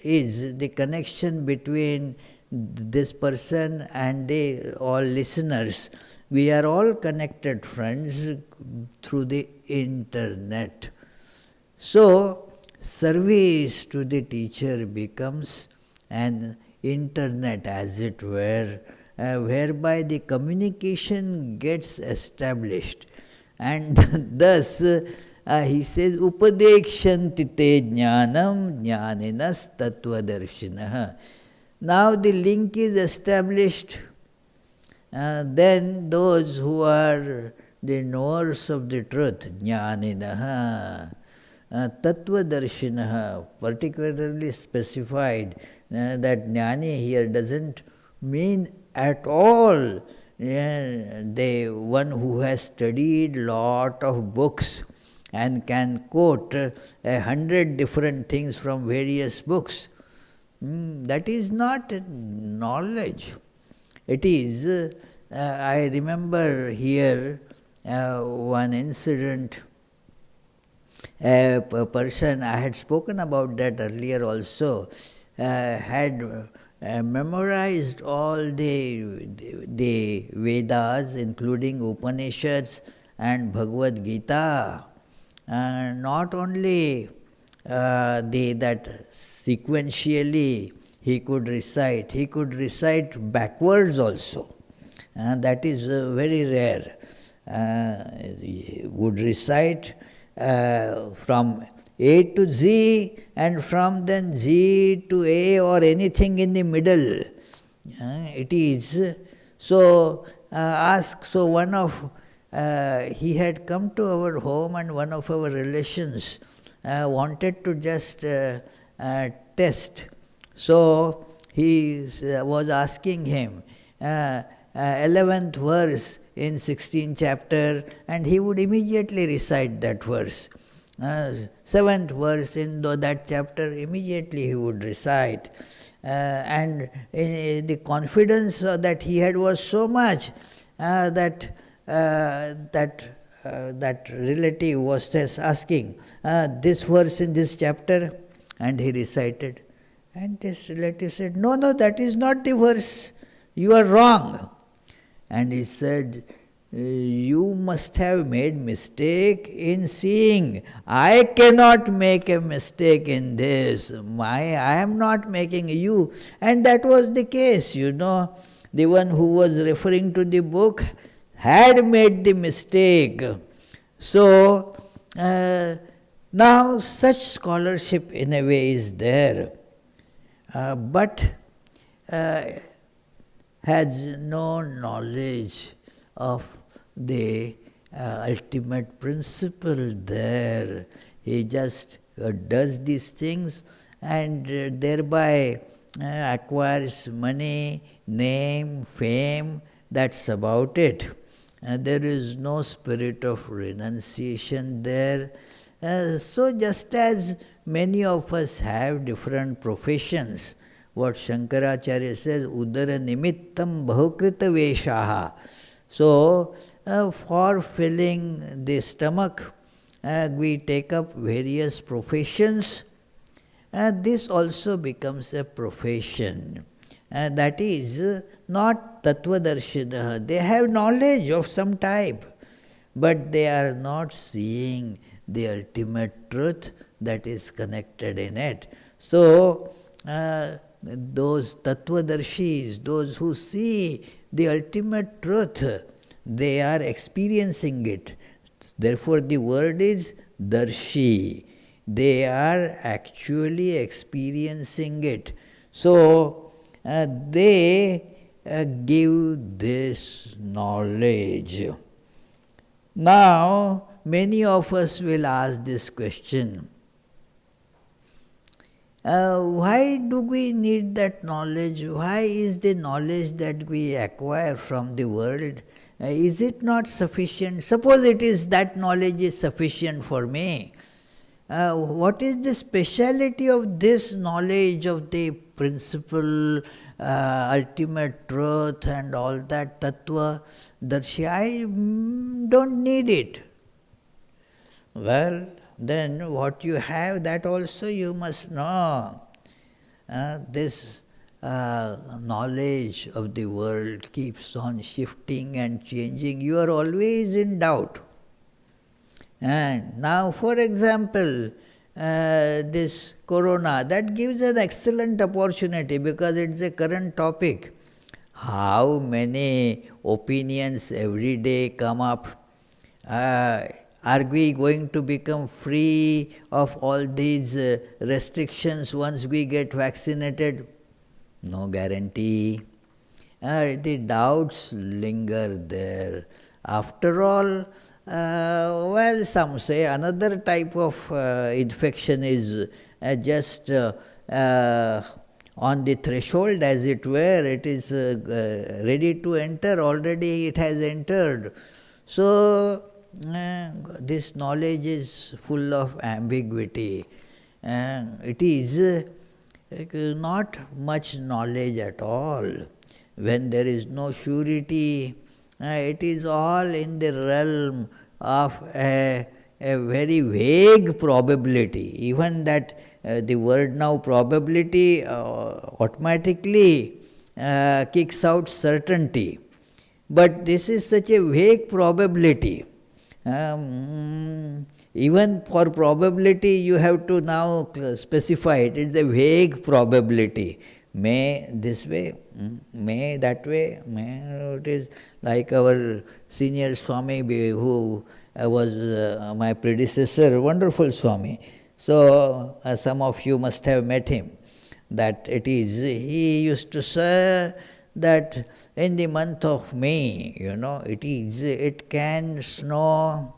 is the connection between this person and the all listeners. We are all connected, friends, through the internet. So service to the teacher becomes an internet, as it were, whereby the communication gets established. And thus, he says, Upadekshanti te jnanam jnaninas tattvadarshinaha. Now the link is established. Then those who are the knowers of the truth, jnaninaha, tattvadarshinaha, particularly specified, that jnani here doesn't mean at all the one who has studied lot of books and can quote 100 different things from various books. That is not knowledge. It is, I remember here one incident. A person, I had spoken about that earlier also, had memorized all the Vedas, including Upanishads and Bhagavad Gita. Not only that sequentially he could recite backwards also. That is very rare. He would recite from A to Z, and from then Z to A, or anything in the middle. It is. So, one of, he had come to our home, and one of our relations wanted to just test. So, he was asking him, 11th verse in 16th chapter, and he would immediately recite that verse. 7th verse in that chapter, immediately he would recite. And the confidence that he had was so much that that relative was just asking, this verse in this chapter, and he recited. And this relative said, no, that is not the verse. You are wrong. And he said, you must have made mistake in seeing. I cannot make a mistake in this. I am not making you. And that was the case, The one who was referring to the book had made the mistake. So, now such scholarship in a way is there, but has no knowledge of the ultimate principle there. He just does these things and thereby acquires money, name, fame. That's about it. There is no spirit of renunciation there. So just as many of us have different professions, what Shankaracharya says, udara nimittam bahukrita veshaha. So, for filling the stomach, we take up various professions. This also becomes a profession. That is not tattvadarshina. They have knowledge of some type, but they are not seeing the ultimate truth that is connected in it. So, those tattvadarshis, those who see the ultimate truth, they are experiencing it. Therefore, the word is darshi. They are actually experiencing it. So, they give this knowledge. Now, many of us will ask this question. Why do we need that knowledge? Why is the knowledge that we acquire from the world, is it not sufficient? Suppose it is that knowledge is sufficient for me. What is the speciality of this knowledge of the principle, ultimate truth and all that tattva, darshi? I don't need it. Well, then what you have, that also you must know. This knowledge of the world keeps on shifting and changing. You are always in doubt. And now, for example, this corona, that gives an excellent opportunity because it's a current topic. How many opinions every day come up? Are we going to become free of all these restrictions once we get vaccinated? No guarantee. The doubts linger there. After all, well, some say another type of infection is just on the threshold, as it were. It is ready to enter. Already it has entered. So, this knowledge is full of ambiguity. It is not much knowledge at all. When there is no surety, it is all in the realm of a very vague probability. Even that the word now probability automatically kicks out certainty. But this is such a vague probability. Even for probability you have to now specify it. It's a vague probability. May this way, may that way, may it is like our senior Swami who was my predecessor, wonderful Swami. So some of you must have met him. That it is, he used to say that in the month of May, it can snow,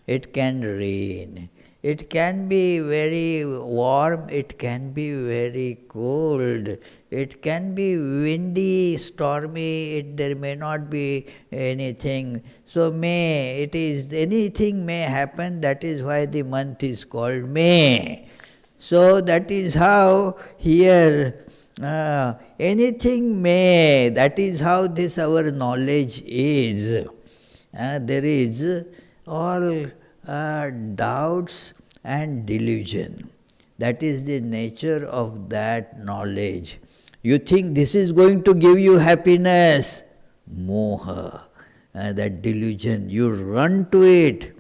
it can rain, it can be very warm, it can be very cold, it can be windy, stormy, there may not be anything. So May, it is, anything may happen, that is why the month is called May. So that is how here anything may, that is how this our knowledge is. There is all doubts and delusion. That is the nature of that knowledge. You think this is going to give you happiness, moha, that delusion, you run to it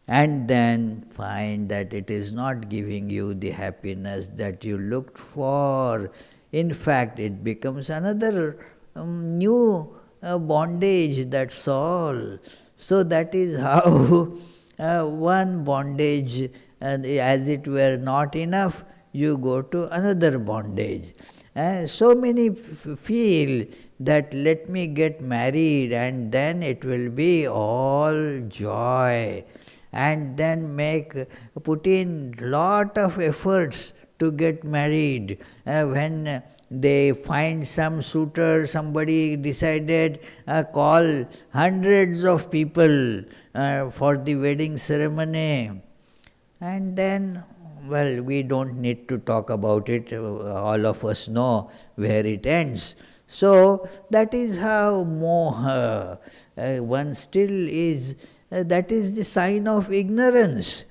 and then find that it is not giving you the happiness that you looked for. In fact, it becomes another new bondage, that's all. So that is how one bondage, as it were not enough, you go to another bondage. So many feel that let me get married and then it will be all joy, and then put in lot of efforts to get married. When they find some suitor, somebody decided call hundreds of people for the wedding ceremony, and then, well, we don't need to talk about it, all of us know where it ends. So that is how moha, one still is, that is the sign of ignorance.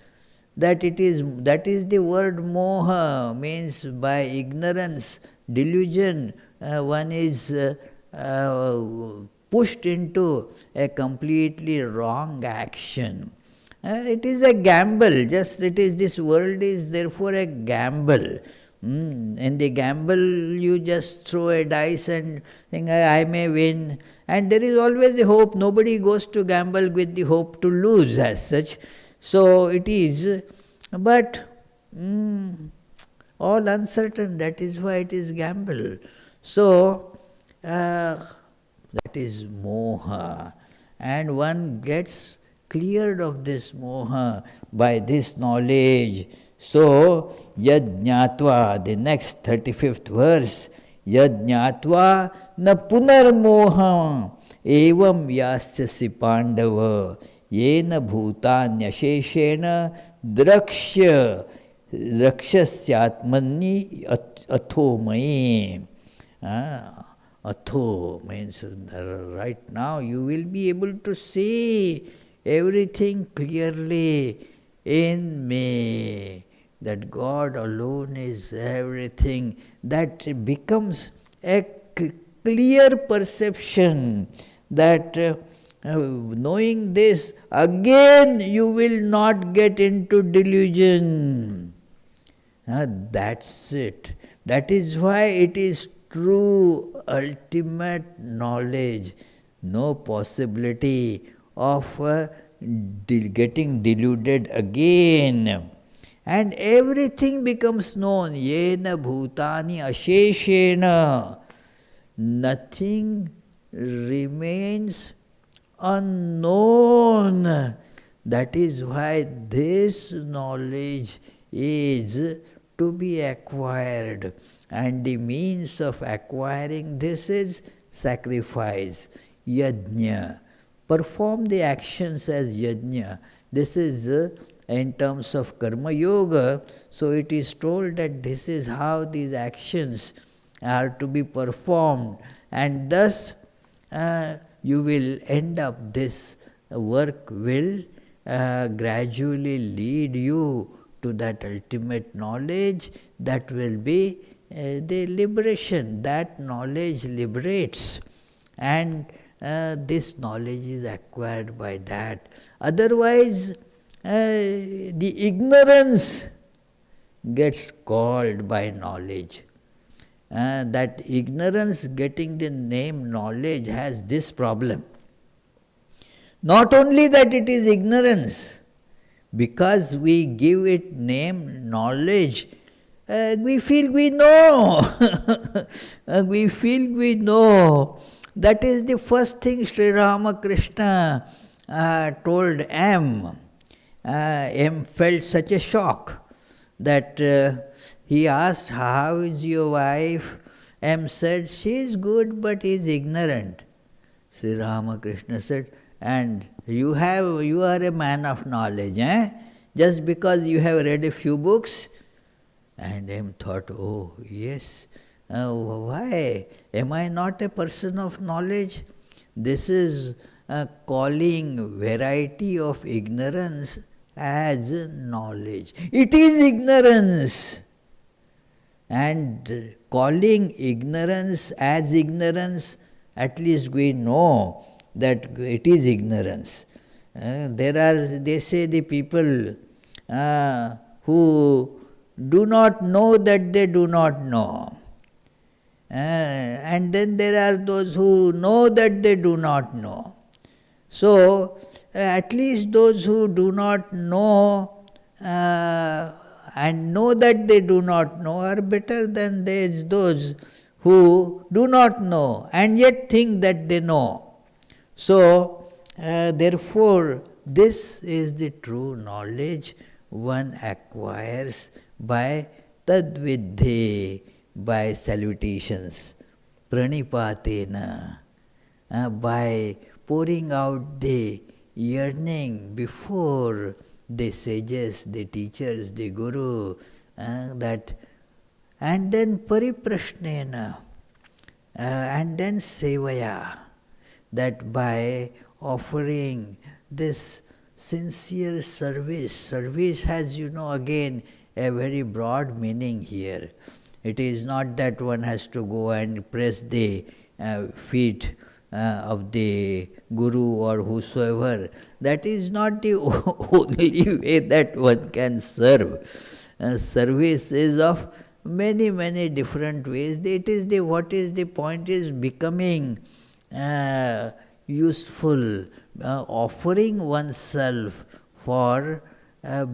That is the word moha, means by ignorance, delusion, one is pushed into a completely wrong action. It is a gamble, this world is therefore a gamble. In the gamble, you just throw a dice and think, I may win. And there is always a hope. Nobody goes to gamble with the hope to lose as such. So it is, but all uncertain, that is why it is gamble. So that is moha. And one gets cleared of this moha by this knowledge. So, yad jnatva, the next 35th verse, yad jnatva na punar moha evam yasyasi pandava yena bhutanyasheshena drakshyasyatmani atho mayi. Atho means right now you will be able to see everything clearly in me, that God alone is everything. That becomes a clear perception, that knowing this, again you will not get into delusion. That's it. That is why it is true ultimate knowledge. No possibility of getting deluded again. And everything becomes known. Yena bhutani asheshena. Nothing remains unknown. That is why this knowledge is to be acquired. And the means of acquiring this is sacrifice, yajna. Perform the actions as yajna. This is in terms of karma yoga. So it is told that this is how these actions are to be performed. And thus you will end up, this work will gradually lead you to that ultimate knowledge that will be the liberation. That knowledge liberates, and this knowledge is acquired by that. Otherwise, the ignorance gets called by knowledge. That ignorance getting the name knowledge has this problem. Not only that it is ignorance, because we give it name knowledge, we feel we know. We feel we know. That is the first thing Sri Ramakrishna told M. M felt such a shock that he asked, how is your wife? M said, she is good but is ignorant. Sri Ramakrishna said, and you are a man of knowledge, just because you have read a few books. And M thought, oh yes, why? Am I not a person of knowledge? This is calling variety of ignorance as knowledge. It is ignorance. And calling ignorance as ignorance, at least we know that it is ignorance. They say the people who do not know that they do not know. And then there are those who know that they do not know. So, at least those who do not know and know that they do not know are better than those who do not know and yet think that they know. So, therefore, this is the true knowledge one acquires by tadvidhe, by salutations, pranipatena, by pouring out the yearning before the sages, the teachers, the guru, that, and then pariprashnena, and then sevaya, that by offering this sincere service. Service has, again a very broad meaning here. It is not that one has to go and press the feet of the guru or whosoever. That is not the only way that one can serve. Service is of many, many different ways. What is the point is becoming useful, offering oneself for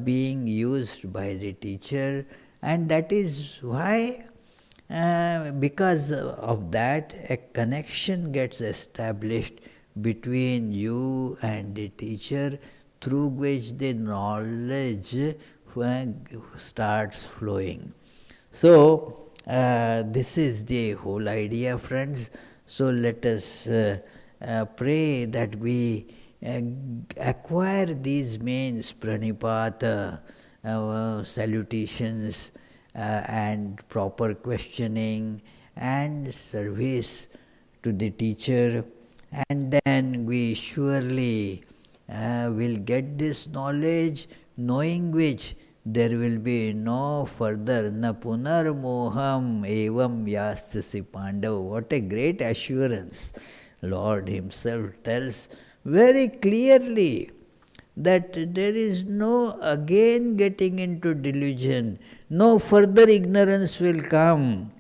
being used by the teacher, and that is why, because of that, a connection gets established between you and the teacher, through which the knowledge starts flowing. So, this is the whole idea, friends. So, let us pray that we acquire these means, pranipata, salutations, and proper questioning and service to the teacher, and then we surely will get this knowledge, knowing which there will be no further na punar moham evam yasasi pandav. What a great assurance! Lord Himself tells very clearly that there is no again getting into delusion, no further ignorance will come.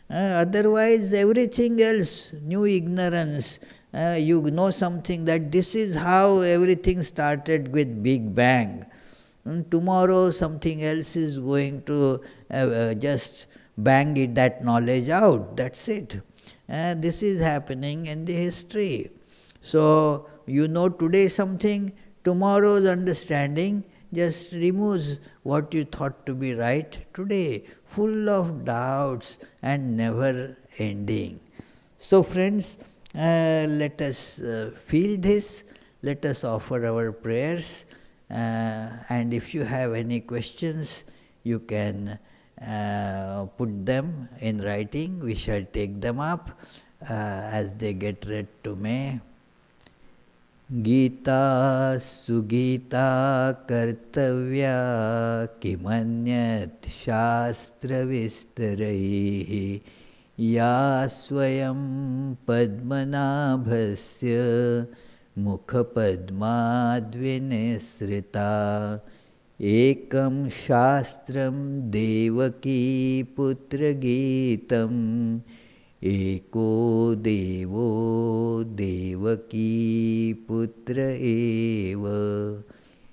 Otherwise, everything else, new ignorance, you know something that this is how everything started with Big Bang. Tomorrow something else is going to just bang that knowledge out. That's it. This is happening in the history. So, today something, tomorrow's understanding just removes what you thought to be right today, full of doubts and never ending. So, friends, let us feel this, let us offer our prayers, and if you have any questions, you can put them in writing. We shall take them up as they get read to me. Gita sugita kartavya kimanyat shastra vistaraihi ya swayam padmanabhasya mukha padmadvinisrita ekam shastram devaki putra gitam eko devo devaki putra eva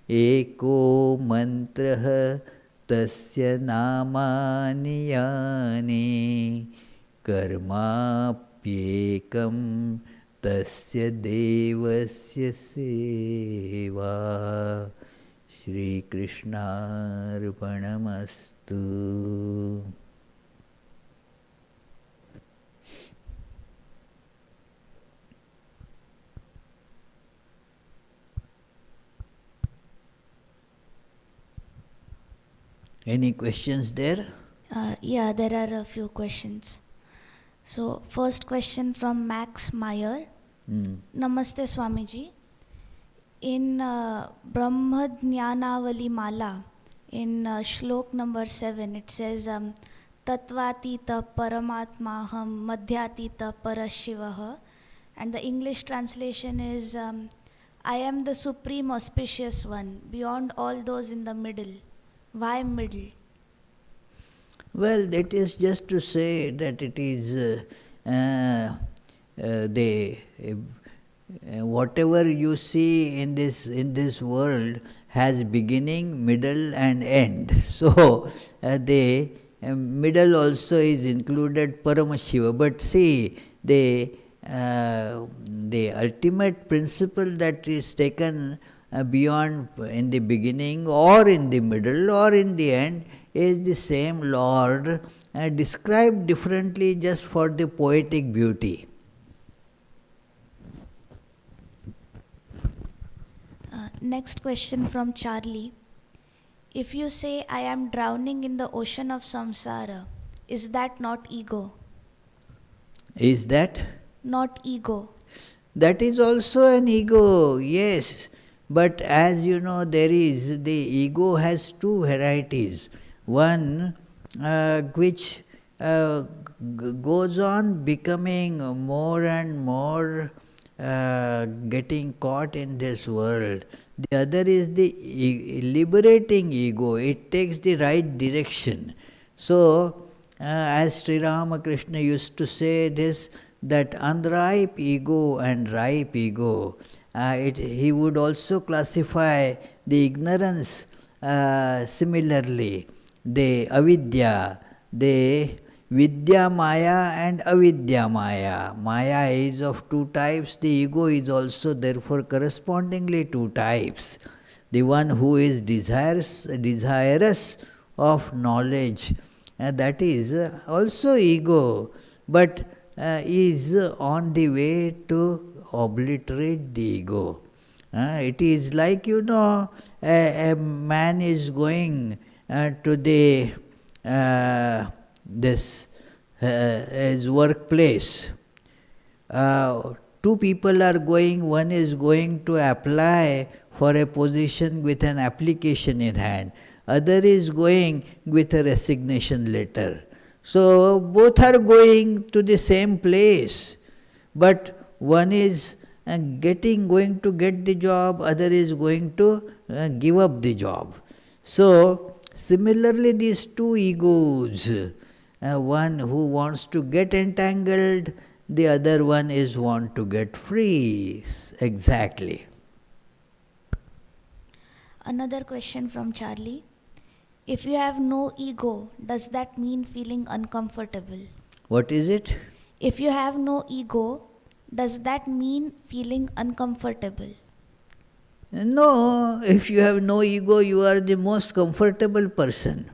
eko mantraha tasya namani yani karmapyekam tasya devasya seva. Shri Krishna Arpanamastu. Any questions there? Yeah, there are a few questions. So, first question from Max Meyer. Namaste Swamiji. in Brahmadhyanavali Mala, in Shlok number 7, it says, Tatvatita Paramatmaham Madhyatita Parashivaha. And the English translation is, I am the supreme auspicious one, beyond all those in the middle. Why middle? Well, that is just to say that it is whatever you see in this world has beginning, middle, and end. So the middle also is included, Paramashiva. But see, the ultimate principle that is taken beyond, in the beginning or in the middle or in the end, is the same Lord, described differently just for the poetic beauty. Next question from Charlie. If you say, I am drowning in the ocean of samsara, is that not ego? Is that? Not ego. That is also an ego, yes. But as you know, the ego has two varieties. One which goes on becoming more and more getting caught in this world. The other is the liberating ego. It takes the right direction. So, as Sri Ramakrishna used to say this, that unripe ego and ripe ego, he would also classify the ignorance similarly. The avidya, the vidya maya and avidya maya. Maya is of two types, the ego is also therefore correspondingly two types. The one who is desirous of knowledge, that is also ego, but is on the way to obliterate the ego. It is like, a man is going to the his workplace. Two people are going, one is going to apply for a position with an application in hand, other is going with a resignation letter. So both are going to the same place, but one is going to get the job, other is going to give up the job. So similarly, these two egos, one who wants to get entangled, the other one is want to get free. Exactly. Another question from Charlie. If you have no ego, does that mean feeling uncomfortable? What is it? If you have no ego, does that mean feeling uncomfortable? No, if you have no ego, you are the most comfortable person.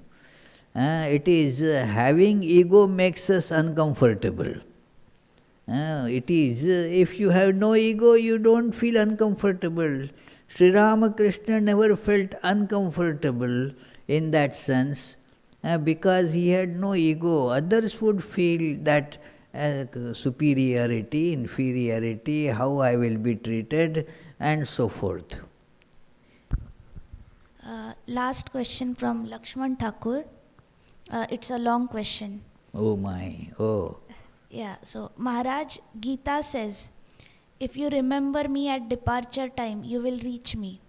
It is having ego makes us uncomfortable. It is, if you have no ego, you don't feel uncomfortable. Sri Ramakrishna never felt uncomfortable in that sense because he had no ego. Others would feel that superiority, inferiority, how I will be treated, and so forth. Last question from Lakshman Thakur. It's a long question. Oh my, oh. Yeah, so Maharaj, Gita says, if you remember me at departure time, you will reach me.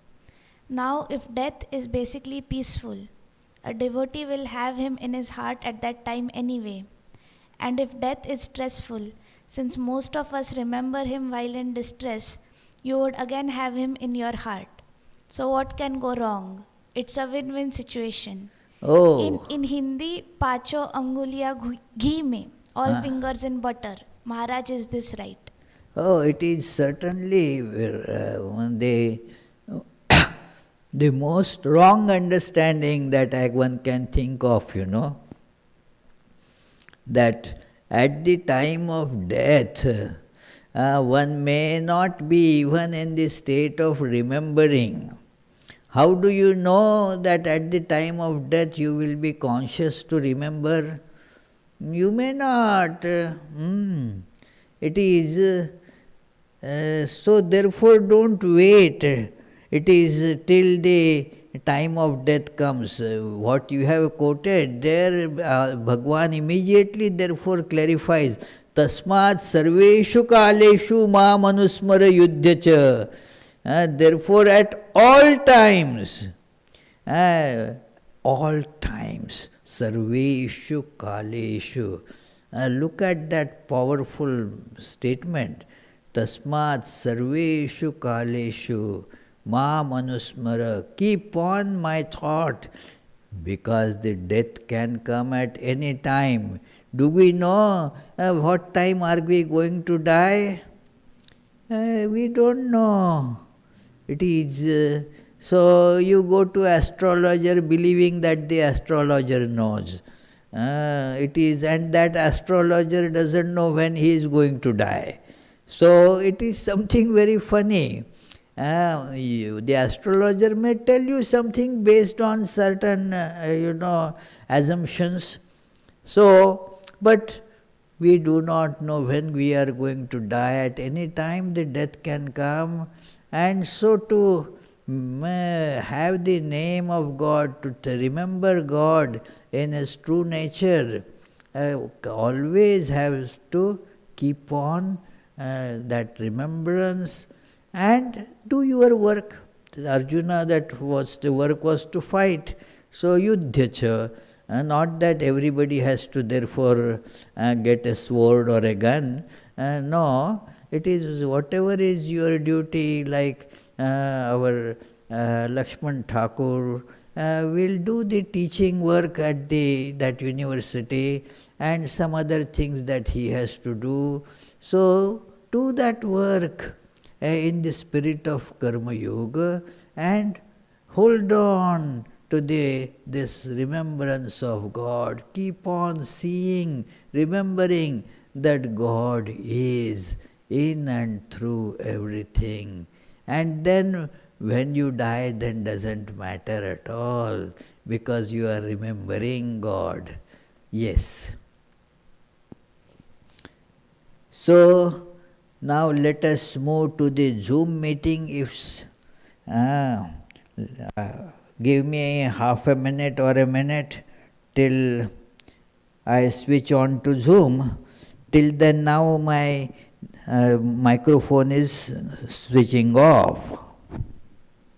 Now, if death is basically peaceful, a devotee will have him in his heart at that time anyway. And if death is stressful, since most of us remember him while in distress, you would again have him in your heart. So what can go wrong? It's a win-win situation. Oh. In Hindi, pacho anguliya ghee mein, all fingers in butter. Maharaj, is this right? Oh, it is certainly the most wrong understanding that one can think of, that at the time of death, one may not be even in the state of remembering. How do you know that at the time of death you will be conscious to remember? You may not. It is so therefore don't wait it is till the time of death comes. What you have quoted there, Bhagwan immediately therefore clarifies, Tasmat sarveshu kaleshu ma manusmara yudhya cha. Therefore at all times, sarveshu kaleshu. Look at that powerful statement. Tasmat sarveshu kaleshu ma manusmara. Keep on my thought, because the death can come at any time. Do we know what time are we going to die? We don't know. It is so you go to astrologer believing that the astrologer knows. It is, and that astrologer doesn't know when he is going to die. So it is something very funny. The astrologer may tell you something based on certain, assumptions. So, but we do not know when we are going to die. At any time the death can come. And so to have the name of God, to remember God in His true nature, always has to keep on that remembrance and do your work. Arjuna, the work was to fight. So yudhya cha, not that everybody has to therefore get a sword or a gun. No, it is whatever is your duty, like our Lakshman Thakur will do the teaching work at that university and some other things that he has to do. So do that work in the spirit of Karma Yoga and hold on to this remembrance of God. Keep on seeing, remembering that God is in and through everything. And then when you die, then doesn't matter at all, because you are remembering God. Yes. So now let us move to the Zoom meeting. If give me half a minute or a minute till I switch on to Zoom. Till then, now my microphone is switching off.